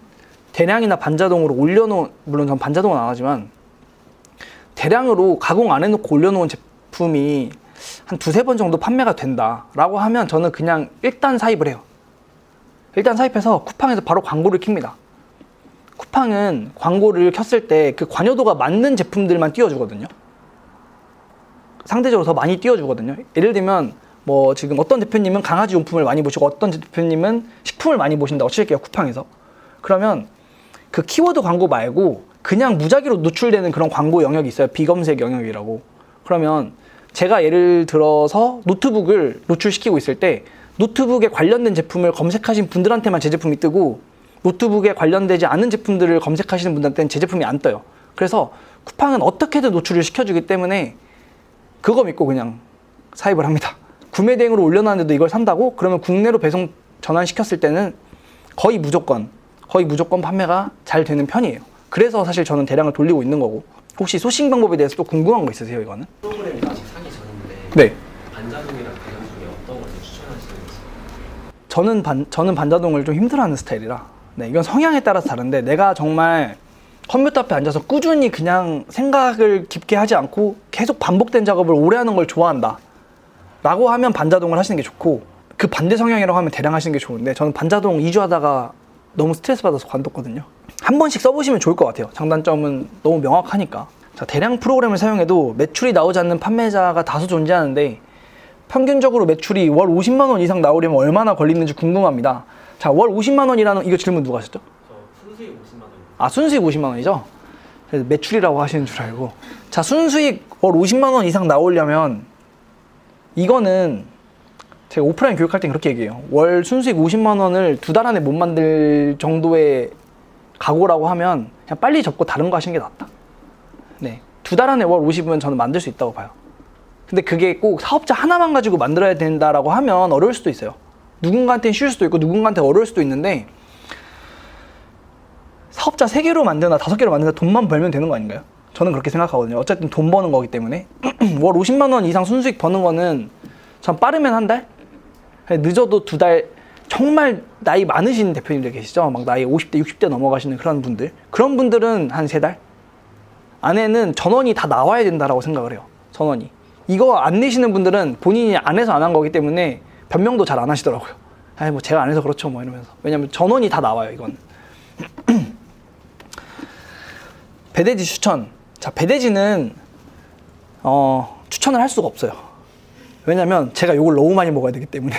대량이나 반자동으로 올려놓은, 물론 전 반자동은 안 하지만 대량으로 가공 안 해놓고 올려놓은 제품이 한 두세 번 정도 판매가 된다라고 하면 저는 그냥 일단 사입을 해요. 일단 사입해서 쿠팡에서 바로 광고를 킵니다. 쿠팡은 광고를 켰을 때 그 관여도가 맞는 제품들만 띄워주거든요. 상대적으로 더 많이 띄워주거든요. 예를 들면 뭐 지금 어떤 대표님은 강아지 용품을 많이 보시고 어떤 대표님은 식품을 많이 보신다고 칠게요, 쿠팡에서. 그러면 그 키워드 광고 말고 그냥 무작위로 노출되는 그런 광고 영역이 있어요. 비검색 영역이라고. 그러면 제가 예를 들어서 노트북을 노출시키고 있을 때 노트북에 관련된 제품을 검색하신 분들한테만 제 제품이 뜨고, 노트북에 관련되지 않은 제품들을 검색하시는 분들한테는 제 제품이 안 떠요. 그래서 쿠팡은 어떻게든 노출을 시켜주기 때문에 그거 믿고 그냥 사입을 합니다. 구매 대행으로 올려놨는데도 이걸 산다고? 그러면 국내로 배송 전환시켰을 때는 거의 무조건 판매가 잘 되는 편이에요. 그래서 사실 저는 대량을 돌리고 있는 거고. 혹시 소싱 방법에 대해서 또 궁금한 거 있으세요, 이거는? 프로그램이 아직 사기 전인데 네. 반자동이랑 대량 중에 어떤 걸 추천하시는지. 저는 반자동을 좀 힘들어하는 스타일이라, 네, 이건 성향에 따라서 다른데, 내가 정말 컴퓨터 앞에 앉아서 꾸준히 그냥 생각을 깊게 하지 않고 계속 반복된 작업을 오래 하는 걸 좋아한다 라고 하면 반자동을 하시는 게 좋고, 그 반대 성향이라고 하면 대량 하시는 게 좋은데, 저는 반자동 2주 하다가 너무 스트레스 받아서 관뒀거든요. 한 번씩 써보시면 좋을 것 같아요. 장단점은 너무 명확하니까. 자, 대량 프로그램을 사용해도 매출이 나오지 않는 판매자가 다수 존재하는데, 평균적으로 매출이 월 50만 원 이상 나오려면 얼마나 걸리는지 궁금합니다. 자, 월 50만 원이라는, 이거 질문 누가 하셨죠? 저 순수익 50만 원. 아, 순수익 50만 원이죠? 그래서 매출이라고 하시는 줄 알고. 자, 순수익 월 50만 원 이상 나오려면, 이거는 제가 오프라인 교육할 때 그렇게 얘기해요. 월 순수익 50만 원을 2달 안에 못 만들 정도의 각오라고 하면 그냥 빨리 접고 다른 거 하시는 게 낫다. 네, 2달 안에 월 50은 저는 만들 수 있다고 봐요. 근데 그게 꼭 사업자 하나만 가지고 만들어야 된다라고 하면 어려울 수도 있어요. 누군가한테는 쉬울 수도 있고 누군가한테 어려울 수도 있는데, 사업자 3개로 만드나 5개로 만드나 돈만 벌면 되는 거 아닌가요? 저는 그렇게 생각하거든요. 어쨌든 돈 버는 거기 때문에. 월 50만 원 이상 순수익 버는 거는 참 빠르면 한 달? 늦어도 2달. 정말 나이 많으신 대표님들 계시죠? 막 나이 50대, 60대 넘어가시는 그런 분들. 그런 분들은 한 3달? 안에는 전원이 다 나와야 된다라고 생각을 해요. 전원이. 이거 안 내시는 분들은 본인이 안 해서 안 한 거기 때문에 변명도 잘 안 하시더라고요. 아니, 뭐 제가 안 해서 그렇죠, 뭐 이러면서. 왜냐면 전원이 다 나와요, 이건. 배대지 추천. 자, 배대지는 추천을 할 수가 없어요. 왜냐면 제가 요걸 너무 많이 먹어야 되기 때문에.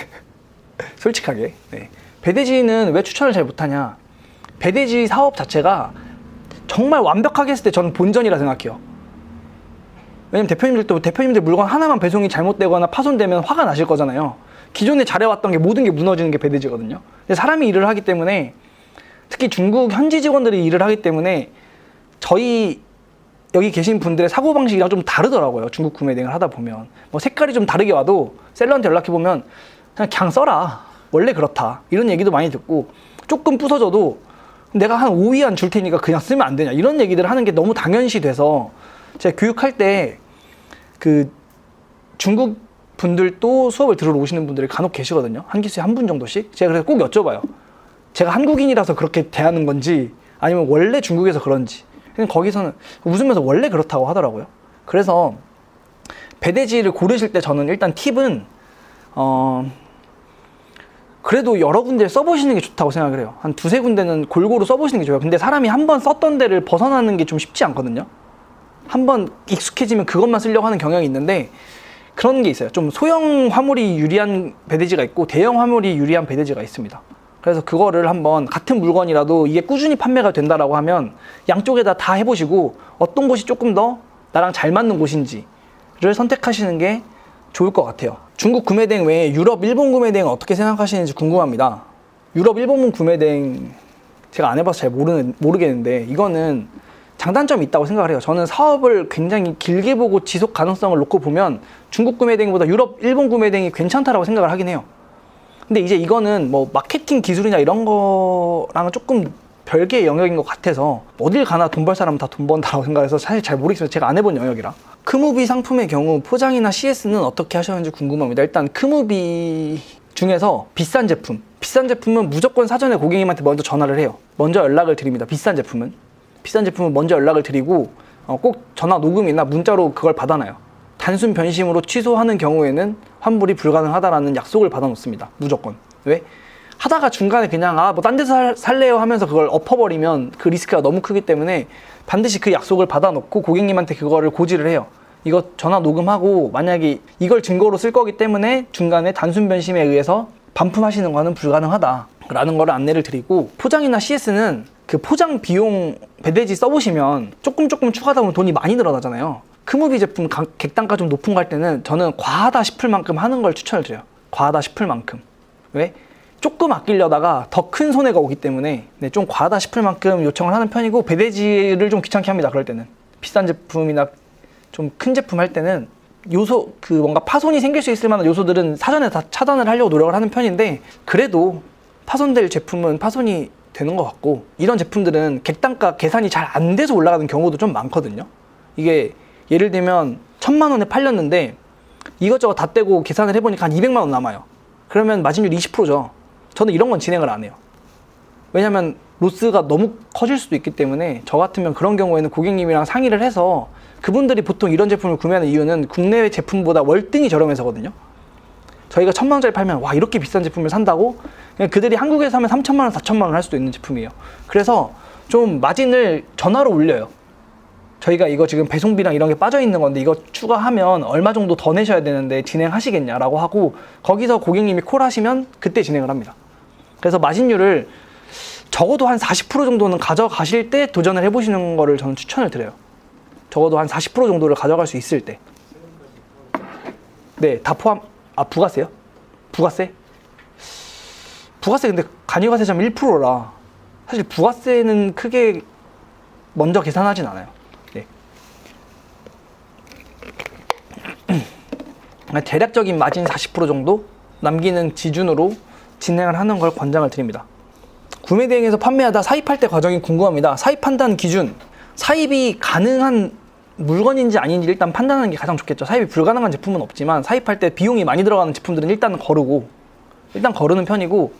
솔직하게. 네. 배대지는 왜 추천을 잘 못하냐, 배대지 사업 자체가 정말 완벽하게 했을 때 저는 본전이라 생각해요. 왜냐면 대표님들 물건 하나만 배송이 잘못되거나 파손되면 화가 나실 거잖아요. 기존에 잘해왔던 게 모든 게 무너지는 게 배대지거든요. 근데 사람이 일을 하기 때문에 특히 중국 현지 직원들이 일을 하기 때문에 저희 여기 계신 분들의 사고방식이랑 좀 다르더라고요. 중국 구매 대행을 하다 보면. 뭐 색깔이 좀 다르게 와도 셀러한테 연락해보면 그냥 써라. 원래 그렇다. 이런 얘기도 많이 듣고 조금 부서져도 내가 한 5위안 줄 테니까 그냥 쓰면 안 되냐. 이런 얘기들을 하는 게 너무 당연시 돼서 제가 교육할 때 그 중국 분들도 수업을 들으러 오시는 분들이 간혹 계시거든요. 한 기수에 한 분 정도씩. 제가 그래서 꼭 여쭤봐요. 제가 한국인이라서 그렇게 대하는 건지 아니면 원래 중국에서 그런지. 거기서는 웃으면서 원래 그렇다고 하더라고요. 그래서 배대지를 고르실 때 저는 일단 팁은 그래도 여러 군데 써보시는 게 좋다고 생각을 해요. 한 두세 군데는 골고루 써보시는 게 좋아요. 근데 사람이 한 번 썼던 데를 벗어나는 게 좀 쉽지 않거든요. 한 번 익숙해지면 그것만 쓰려고 하는 경향이 있는데 그런 게 있어요. 좀 소형 화물이 유리한 배대지가 있고 대형 화물이 유리한 배대지가 있습니다. 그래서 그거를 한번 같은 물건이라도 이게 꾸준히 판매가 된다라고 하면 양쪽에다 다 해보시고 어떤 곳이 조금 더 나랑 잘 맞는 곳인지를 선택하시는 게 좋을 것 같아요. 중국 구매대행 외에 유럽, 일본 구매대행 어떻게 생각하시는지 궁금합니다. 유럽, 일본 구매대행 제가 안 해봐서 잘 모르겠는데 이거는 장단점이 있다고 생각을 해요. 저는 사업을 굉장히 길게 보고 지속 가능성을 놓고 보면 중국 구매대행보다 유럽, 일본 구매대행이 괜찮다라고 생각을 하긴 해요. 근데 이제 이거는 뭐 마케팅 기술이나 이런 거랑은 조금 별개의 영역인 것 같아서 어딜 가나 돈 벌 사람은 다 돈 번다라고 생각해서 사실 잘 모르겠어요. 제가 안 해본 영역이라. 크무비 상품의 경우 포장이나 CS는 어떻게 하셨는지 궁금합니다. 일단 크무비 중에서 비싼 제품은 무조건 사전에 고객님한테 먼저 전화를 해요. 먼저 연락을 드립니다. 비싼 제품은 먼저 연락을 드리고 꼭 전화 녹음이나 문자로 그걸 받아놔요. 단순 변심으로 취소하는 경우에는 환불이 불가능하다라는 약속을 받아놓습니다. 무조건. 왜? 하다가 중간에 그냥 뭐 딴 데서 살래요 하면서 그걸 엎어버리면 그 리스크가 너무 크기 때문에 반드시 그 약속을 받아놓고 고객님한테 그거를 고지를 해요. 이거 전화 녹음하고 만약에 이걸 증거로 쓸 거기 때문에 중간에 단순 변심에 의해서 반품하시는 거는 불가능하다라는 거를 안내를 드리고, 포장이나 CS는 그 포장 비용 배대지 써보시면 조금 추가하다 보면 돈이 많이 늘어나잖아요. 크무비 제품 객단가 좀 높은 거 할 때는 저는 과하다 싶을 만큼 하는 걸 추천을 드려요. 과하다 싶을 만큼. 왜? 조금 아끼려다가 더 큰 손해가 오기 때문에 좀 과하다 싶을 만큼 요청을 하는 편이고, 배대지를 좀 귀찮게 합니다. 그럴 때는 비싼 제품이나 좀 큰 제품 할 때는 뭔가 파손이 생길 수 있을 만한 요소들은 사전에 다 차단을 하려고 노력을 하는 편인데, 그래도 파손될 제품은 파손이 되는 것 같고, 이런 제품들은 객단가 계산이 잘 안 돼서 올라가는 경우도 좀 많거든요. 이게 예를 들면 1000만 원에 팔렸는데 이것저것 다 떼고 계산을 해보니까 한 200만 원 남아요. 그러면 마진율 20%죠. 저는 이런 건 진행을 안 해요. 왜냐면 로스가 너무 커질 수도 있기 때문에. 저 같으면 그런 경우에는 고객님이랑 상의를 해서, 그분들이 보통 이런 제품을 구매하는 이유는 국내외 제품보다 월등히 저렴해서거든요. 저희가 1000만 원짜리 팔면 와, 이렇게 비싼 제품을 산다고? 그냥 그들이 한국에서 하면 3000만 원, 4000만 원 할 수도 있는 제품이에요. 그래서 좀 마진을 전화로 올려요. 저희가 이거 지금 배송비랑 이런 게 빠져 있는 건데 이거 추가하면 얼마 정도 더 내셔야 되는데 진행하시겠냐라고 하고, 거기서 고객님이 콜하시면 그때 진행을 합니다. 그래서 마진율을 적어도 한 40% 정도는 가져가실 때 도전을 해보시는 거를 저는 추천을 드려요. 적어도 한 40% 정도를 가져갈 수 있을 때. 네, 다 포함. 부가세요? 부가세 근데 간이가세점 1%라 사실 부가세는 크게 먼저 계산하진 않아요. 네. 대략적인 마진 40% 정도 남기는 기준으로 진행을 하는 걸 권장을 드립니다. 구매 대행에서 판매하다 사입할 때 과정이 궁금합니다. 사입 판단 기준, 사입이 가능한 물건인지 아닌지 일단 판단하는 게 가장 좋겠죠. 사입이 불가능한 제품은 없지만 사입할 때 비용이 많이 들어가는 제품들은 일단 거르는 편이고,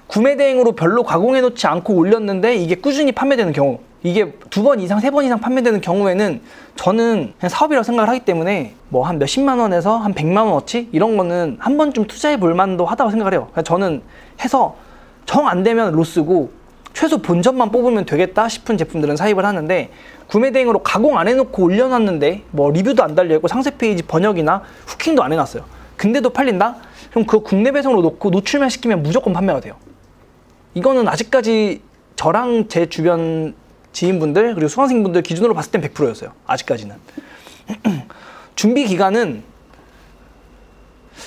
구매 대행으로 별로 가공해 놓지 않고 올렸는데 이게 꾸준히 판매되는 경우, 이게 2번 이상 3번 이상 판매되는 경우에는 저는 그냥 사업이라고 생각을 하기 때문에 뭐 한 몇십만 원에서 한 100만 원어치 이런 거는 한 번쯤 투자해 볼 만도 하다고 생각을 해요. 저는 해서 정 안 되면 로스고 최소 본점만 뽑으면 되겠다 싶은 제품들은 사입을 하는데, 구매 대행으로 가공 안 해놓고 올려놨는데 뭐 리뷰도 안 달려있고 상세 페이지 번역이나 후킹도 안 해놨어요. 근데도 팔린다? 그럼 그거 국내 배송으로 놓고 노출만 시키면 무조건 판매가 돼요. 이거는 아직까지 저랑 제 주변 지인분들 그리고 수강생분들 기준으로 봤을 땐 100%였어요. 아직까지는. 준비 기간은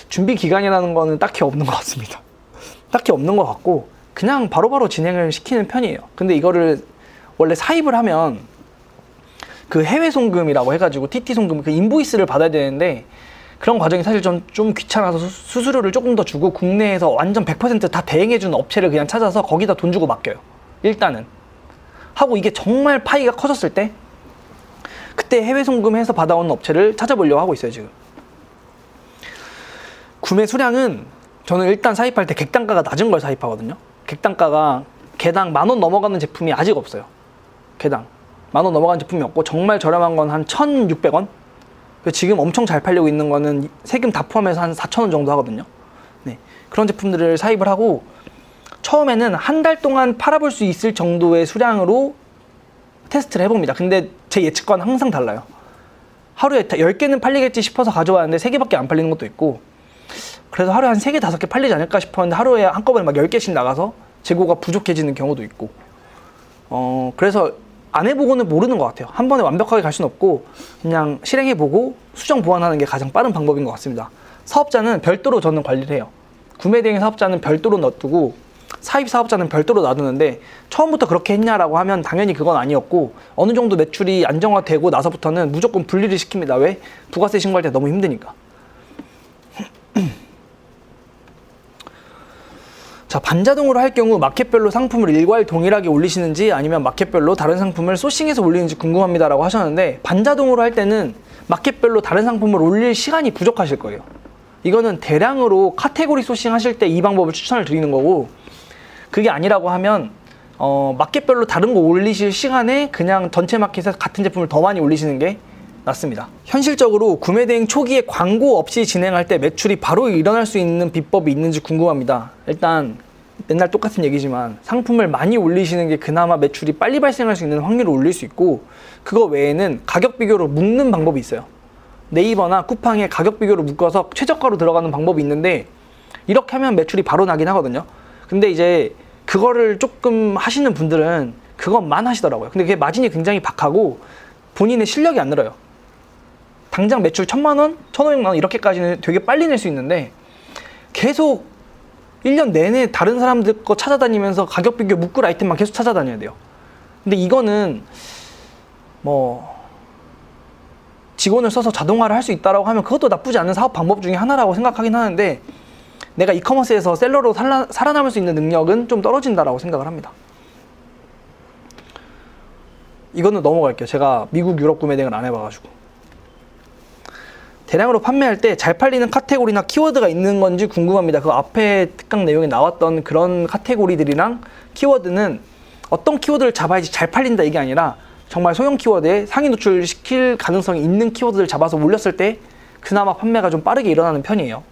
준비 기간이라는 거는 딱히 없는 것 같습니다. 딱히 없는 것 같고 그냥 바로바로 진행을 시키는 편이에요. 근데 이거를 원래 사입을 하면 그 해외 송금이라고 해가지고 TT 송금 그 인보이스를 받아야 되는데 그런 과정이 사실 좀 귀찮아서 수수료를 조금 더 주고 국내에서 완전 100% 다 대행해주는 업체를 그냥 찾아서 거기다 돈 주고 맡겨요. 일단은 하고 이게 정말 파이가 커졌을 때 그때 해외 송금해서 받아오는 업체를 찾아보려고 하고 있어요. 지금 구매 수량은 저는 일단 사입할 때 객단가가 낮은 걸 사입하거든요. 객단가가 개당 10,000원 넘어가는 제품이 아직 없어요. 개당 10,000원 넘어가는 제품이 없고 정말 저렴한 건 한 1,600원? 지금 엄청 잘 팔리고 있는 거는 세금 다 포함해서 한 4,000원 정도 하거든요. 네, 그런 제품들을 사입을 하고 처음에는 한 달 동안 팔아볼 수 있을 정도의 수량으로 테스트를 해봅니다. 근데 제 예측과는 항상 달라요. 하루에 10개는 팔리겠지 싶어서 가져왔는데 3개밖에 안 팔리는 것도 있고 그래서 하루에 한 3개, 5개 팔리지 않을까 싶었는데 하루에 한꺼번에 막 10개씩 나가서 재고가 부족해지는 경우도 있고 그래서 안 해보고는 모르는 것 같아요. 한 번에 완벽하게 갈 수는 없고 그냥 실행해보고 수정 보완하는 게 가장 빠른 방법인 것 같습니다. 사업자는 별도로 저는 관리를 해요. 구매 대행 사업자는 별도로 놔두고 사입 사업자는 별도로 놔두는데 처음부터 그렇게 했냐라고 하면 당연히 그건 아니었고 어느 정도 매출이 안정화되고 나서부터는 무조건 분리를 시킵니다. 왜? 부가세 신고할 때 너무 힘드니까. 자, 반자동으로 할 경우 마켓별로 상품을 일괄 동일하게 올리시는지 아니면 마켓별로 다른 상품을 소싱해서 올리는지 궁금합니다 라고 하셨는데 반자동으로 할 때는 마켓별로 다른 상품을 올릴 시간이 부족하실 거예요. 이거는 대량으로 카테고리 소싱 하실 때 이 방법을 추천을 드리는 거고 그게 아니라고 하면 마켓별로 다른 거 올리실 시간에 그냥 전체 마켓에서 같은 제품을 더 많이 올리시는 게 낫습니다. 현실적으로 구매 대행 초기에 광고 없이 진행할 때 매출이 바로 일어날 수 있는 비법이 있는지 궁금합니다. 일단 맨날 똑같은 얘기지만 상품을 많이 올리시는 게 그나마 매출이 빨리 발생할 수 있는 확률을 올릴 수 있고 그거 외에는 가격 비교로 묶는 방법이 있어요. 네이버나 쿠팡에 가격 비교로 묶어서 최저가로 들어가는 방법이 있는데 이렇게 하면 매출이 바로 나긴 하거든요. 근데 이제 그거를 조금 하시는 분들은 그것만 하시더라고요. 근데 그게 마진이 굉장히 박하고 본인의 실력이 안 늘어요. 당장 매출 1,000만 원, 1,500만 원 이렇게까지는 되게 빨리 낼 수 있는데 계속 1년 내내 다른 사람들 거 찾아다니면서 가격 비교 묶을 아이템만 계속 찾아다녀야 돼요. 근데 이거는 뭐 직원을 써서 자동화를 할 수 있다라고 하면 그것도 나쁘지 않은 사업 방법 중에 하나라고 생각하긴 하는데 내가 이커머스에서 셀러로 살아남을 수 있는 능력은 좀 떨어진다라고 생각을 합니다. 이거는 넘어갈게요. 제가 미국, 유럽 구매 대행을 안 해봐가지고. 대량으로 판매할 때 잘 팔리는 카테고리나 키워드가 있는 건지 궁금합니다. 그 앞에 특강 내용에 나왔던 그런 카테고리들이랑 키워드는 어떤 키워드를 잡아야지 잘 팔린다 이게 아니라 정말 소형 키워드에 상위 노출시킬 가능성이 있는 키워드를 잡아서 올렸을 때 그나마 판매가 좀 빠르게 일어나는 편이에요.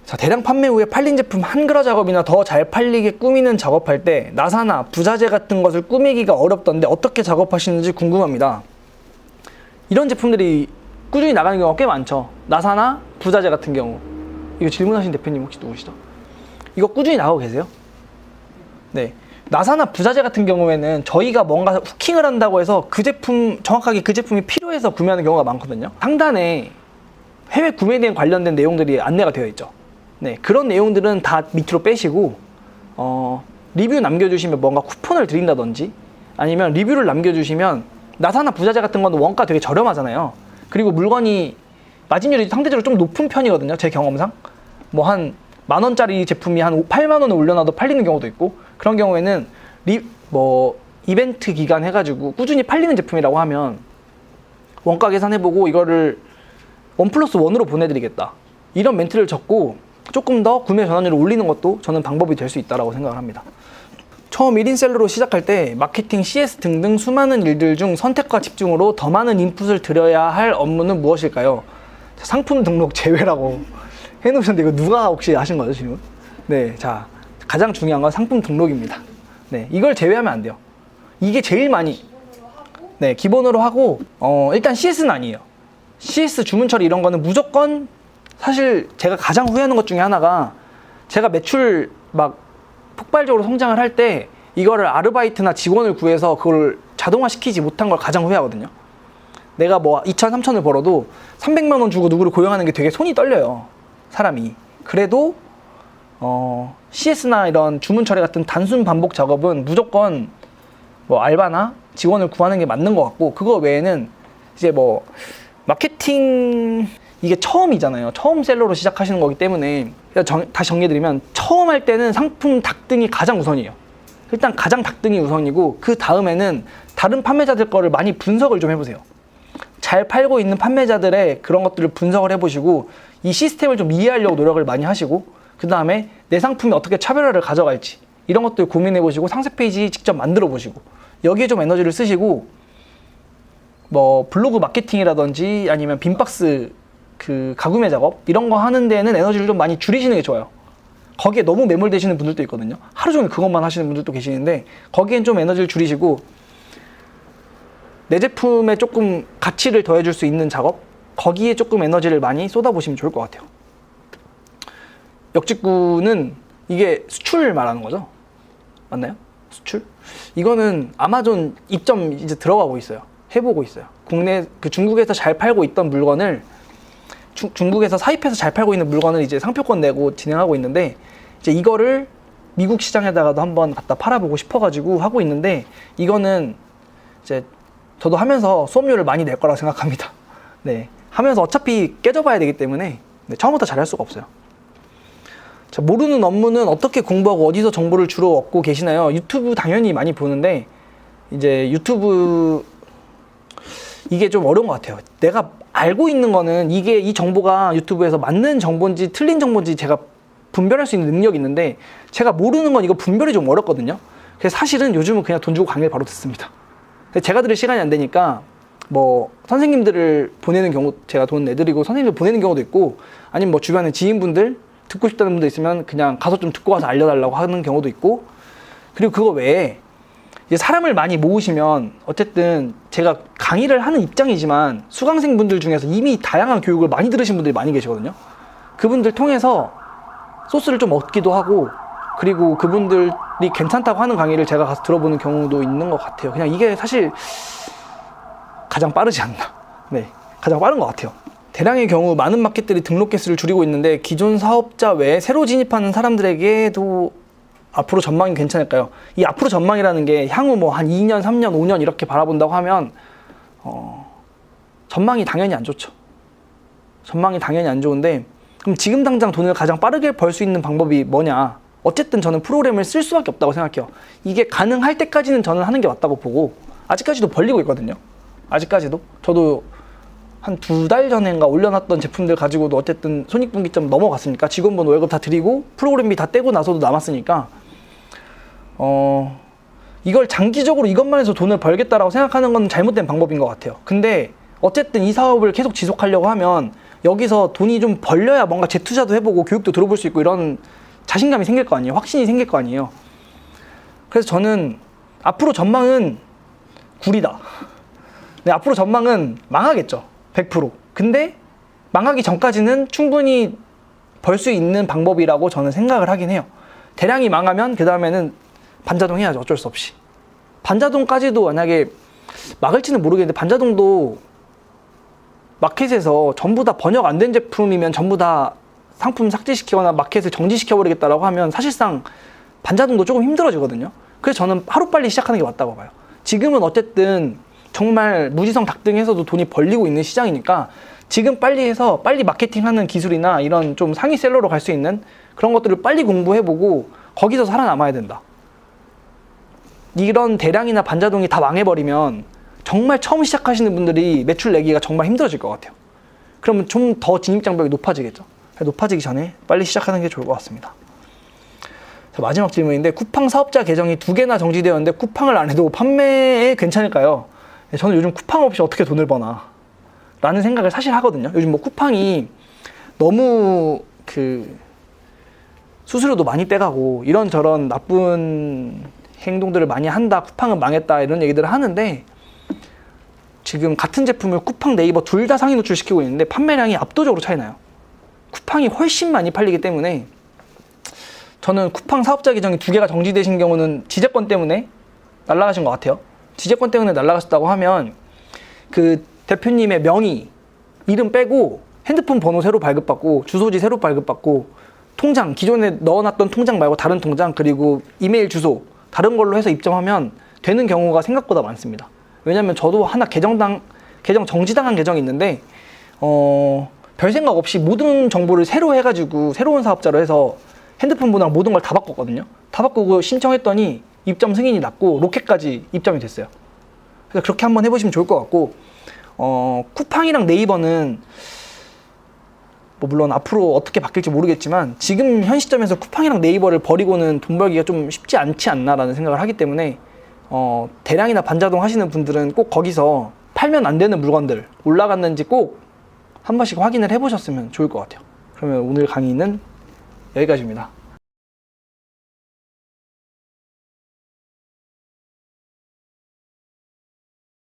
자, 대량 판매 후에 팔린 제품 한글화 작업이나 더 잘 팔리게 꾸미는 작업할 때 나사나 부자재 같은 것을 꾸미기가 어렵던데 어떻게 작업하시는지 궁금합니다. 이런 제품들이 꾸준히 나가는 경우가 꽤 많죠. 나사나 부자재 같은 경우. 이거 질문하신 대표님 혹시 누구시죠? 이거 꾸준히 나가고 계세요? 네. 나사나 부자재 같은 경우에는 저희가 뭔가 후킹을 한다고 해서 그 제품, 정확하게 그 제품이 필요해서 구매하는 경우가 많거든요. 상단에 해외 구매 대행 관련된 내용들이 안내가 되어 있죠. 네. 그런 내용들은 다 밑으로 빼시고, 리뷰 남겨주시면 뭔가 쿠폰을 드린다든지 아니면 리뷰를 남겨주시면 나사나 부자재 같은 건 원가 되게 저렴하잖아요. 그리고 물건이 마진율이 상대적으로 좀 높은 편이거든요. 제 경험상. 뭐 한 10,000원짜리 제품이 한 8만 원을 올려놔도 팔리는 경우도 있고 그런 경우에는 이벤트 기간 해가지고 꾸준히 팔리는 제품이라고 하면 원가 계산해보고 이거를 1+1으로 보내드리겠다. 이런 멘트를 적고 조금 더 구매 전환율을 올리는 것도 저는 방법이 될 수 있다고 생각을 합니다. 처음 1인 셀러로 시작할 때 마케팅, CS 등등 수많은 일들 중 선택과 집중으로 더 많은 인풋을 들여야 할 업무는 무엇일까요? 상품 등록 제외라고 해놓으셨는데 이거 누가 혹시 하신 거죠, 질문? 네, 자, 가장 중요한 건 상품 등록입니다. 네, 이걸 제외하면 안 돼요. 이게 제일 많이 네, 기본으로 하고 일단 CS는 아니에요. CS 주문 처리 이런 거는 무조건 사실 제가 가장 후회하는 것 중에 하나가 제가 매출 막 폭발적으로 성장을 할 때 이거를 아르바이트나 직원을 구해서 그걸 자동화 시키지 못한 걸 가장 후회하거든요. 내가 뭐 2천, 3천을 벌어도 300만 원 주고 누구를 고용하는 게 되게 손이 떨려요. 사람이. 그래도 CS나 이런 주문 처리 같은 단순 반복 작업은 무조건 뭐 알바나 직원을 구하는 게 맞는 것 같고, 그거 외에는 이제 뭐 마케팅 이게 처음이잖아요. 처음 셀러로 시작하시는 거기 때문에 다시 정리해드리면, 처음 할 때는 상품 닭등이 가장 우선이에요. 일단 가장 닭등이 우선이고, 그 다음에는 다른 판매자들 거를 많이 분석을 좀 해보세요. 잘 팔고 있는 판매자들의 그런 것들을 분석을 해보시고, 이 시스템을 좀 이해하려고 노력을 많이 하시고, 그 다음에 내 상품이 어떻게 차별화를 가져갈지 이런 것들 고민해보시고, 상세 페이지 직접 만들어 보시고, 여기에 좀 에너지를 쓰시고, 뭐 블로그 마케팅이라든지 아니면 빈박스 그 가구매 작업 이런 거 하는 데는 에너지를 좀 많이 줄이시는 게 좋아요. 거기에 너무 매몰되시는 분들도 있거든요. 하루 종일 그것만 하시는 분들도 계시는데, 거기엔 좀 에너지를 줄이시고, 내 제품에 조금 가치를 더해줄 수 있는 작업, 거기에 조금 에너지를 많이 쏟아보시면 좋을 것 같아요. 역직구는 이게 수출 말하는 거죠? 맞나요? 수출? 이거는 아마존 입점 이제 들어가고 있어요. 해보고 있어요. 국내 그 중국에서 잘 팔고 있던 물건을 중국에서 사입해서 잘 팔고 있는 물건을 이제 상표권 내고 진행하고 있는데, 이제 이거를 미국 시장에다가도 한번 갖다 팔아보고 싶어가지고 하고 있는데, 이거는 이제 저도 하면서 수업료를 많이 낼 거라고 생각합니다. 네, 하면서 어차피 깨져봐야 되기 때문에 처음부터 잘할 수가 없어요. 자, 모르는 업무는 어떻게 공부하고 어디서 정보를 주로 얻고 계시나요? 유튜브 당연히 많이 보는데, 이제 유튜브 이게 좀 어려운 것 같아요. 내가 알고 있는 거는 이게 이 정보가 유튜브에서 맞는 정보인지 틀린 정보인지 제가 분별할 수 있는 능력이 있는데, 제가 모르는 건 이거 분별이 좀 어렵거든요. 그래서 사실은 요즘은 그냥 돈 주고 강의를 바로 듣습니다. 제가 들을 시간이 안 되니까 뭐 선생님들을 보내는 경우, 제가 돈 내드리고 선생님들 보내는 경우도 있고, 아니면 뭐 주변에 지인분들 듣고 싶다는 분들 있으면 그냥 가서 좀 듣고 와서 알려달라고 하는 경우도 있고, 그리고 그거 외에 이제 사람을 많이 모으시면, 어쨌든 제가 강의를 하는 입장이지만 수강생분들 중에서 이미 다양한 교육을 많이 들으신 분들이 많이 계시거든요. 그분들 통해서 소스를 좀 얻기도 하고, 그리고 그분들이 괜찮다고 하는 강의를 제가 가서 들어보는 경우도 있는 것 같아요. 그냥 이게 사실 가장 빠르지 않나. 네, 가장 빠른 것 같아요. 대량의 경우 많은 마켓들이 등록 개수를 줄이고 있는데, 기존 사업자 외에 새로 진입하는 사람들에게도 앞으로 전망이 괜찮을까요? 이 앞으로 전망이라는 게 향후 뭐 한 2년, 3년, 5년 이렇게 바라본다고 하면 전망이 당연히 안 좋죠. 전망이 당연히 안 좋은데, 그럼 지금 당장 돈을 가장 빠르게 벌 수 있는 방법이 뭐냐? 어쨌든 저는 프로그램을 쓸 수밖에 없다고 생각해요. 이게 가능할 때까지는 저는 하는 게 맞다고 보고, 아직까지도 벌리고 있거든요. 아직까지도. 저도 한 2달 전인가 올려놨던 제품들 가지고도 어쨌든 손익분기점 넘어갔으니까, 직원분 월급 다 드리고 프로그램비 다 떼고 나서도 남았으니까, 이걸 장기적으로 이것만 해서 돈을 벌겠다라고 생각하는 건 잘못된 방법인 것 같아요. 근데 어쨌든 이 사업을 계속 지속하려고 하면 여기서 돈이 좀 벌려야 뭔가 재투자도 해보고 교육도 들어볼 수 있고, 이런 자신감이 생길 거 아니에요. 확신이 생길 거 아니에요. 그래서 저는 앞으로 전망은 구리다. 네, 앞으로 전망은 망하겠죠. 100%. 근데 망하기 전까지는 충분히 벌 수 있는 방법이라고 저는 생각을 하긴 해요. 대량이 망하면 그 다음에는 반자동 해야죠. 어쩔 수 없이. 반자동까지도 만약에 막을지는 모르겠는데, 반자동도 마켓에서 전부 다 번역 안 된 제품이면 전부 다 상품 삭제시키거나 마켓을 정지시켜버리겠다라고 하면 사실상 반자동도 조금 힘들어지거든요. 그래서 저는 하루빨리 시작하는 게 맞다고 봐요. 지금은 어쨌든 정말 무지성 닭등해서도 돈이 벌리고 있는 시장이니까, 지금 빨리 해서 빨리 마케팅하는 기술이나 이런 좀 상위 셀러로 갈 수 있는 그런 것들을 빨리 공부해보고 거기서 살아남아야 된다. 이런 대량이나 반자동이 다 망해버리면 정말 처음 시작하시는 분들이 매출 내기가 정말 힘들어질 것 같아요. 그러면 좀 더 진입장벽이 높아지겠죠. 높아지기 전에 빨리 시작하는 게 좋을 것 같습니다. 자, 마지막 질문인데, 쿠팡 사업자 계정이 2개나 정지되었는데 쿠팡을 안 해도 판매에 괜찮을까요? 저는 요즘 쿠팡 없이 어떻게 돈을 버나 라는 생각을 사실 하거든요. 요즘 뭐 쿠팡이 너무 그 수수료도 많이 떼가고 이런저런 나쁜 행동들을 많이 한다, 쿠팡은 망했다, 이런 얘기들을 하는데, 지금 같은 제품을 쿠팡, 네이버 둘 다 상위 노출시키고 있는데 판매량이 압도적으로 차이나요. 쿠팡이 훨씬 많이 팔리기 때문에, 저는 쿠팡 사업자 계정이 2개가 정지되신 경우는 지재권 때문에 날아가신 것 같아요. 지재권 때문에 날아가셨다고 하면, 그 대표님의 명의, 이름 빼고 핸드폰 번호 새로 발급받고 주소지 새로 발급받고 통장, 기존에 넣어놨던 통장 말고 다른 통장, 그리고 이메일 주소 다른 걸로 해서 입점하면 되는 경우가 생각보다 많습니다. 왜냐면 저도 하나 계정 정지당한 계정이 있는데 별 생각 없이 모든 정보를 새로 해가지고 새로운 사업자로 해서 핸드폰 번호랑 모든 걸 다 바꿨거든요. 다 바꾸고 신청했더니 입점 승인이 났고 로켓까지 입점이 됐어요. 그래서 그렇게 한번 해보시면 좋을 것 같고, 쿠팡이랑 네이버는 뭐 물론 앞으로 어떻게 바뀔지 모르겠지만 지금 현 시점에서 쿠팡이랑 네이버를 버리고는 돈 벌기가 좀 쉽지 않지 않나라는 생각을 하기 때문에 대량이나 반자동 하시는 분들은 꼭 거기서 팔면 안 되는 물건들 올라갔는지 꼭 한 번씩 확인을 해보셨으면 좋을 것 같아요. 그러면 오늘 강의는 여기까지입니다.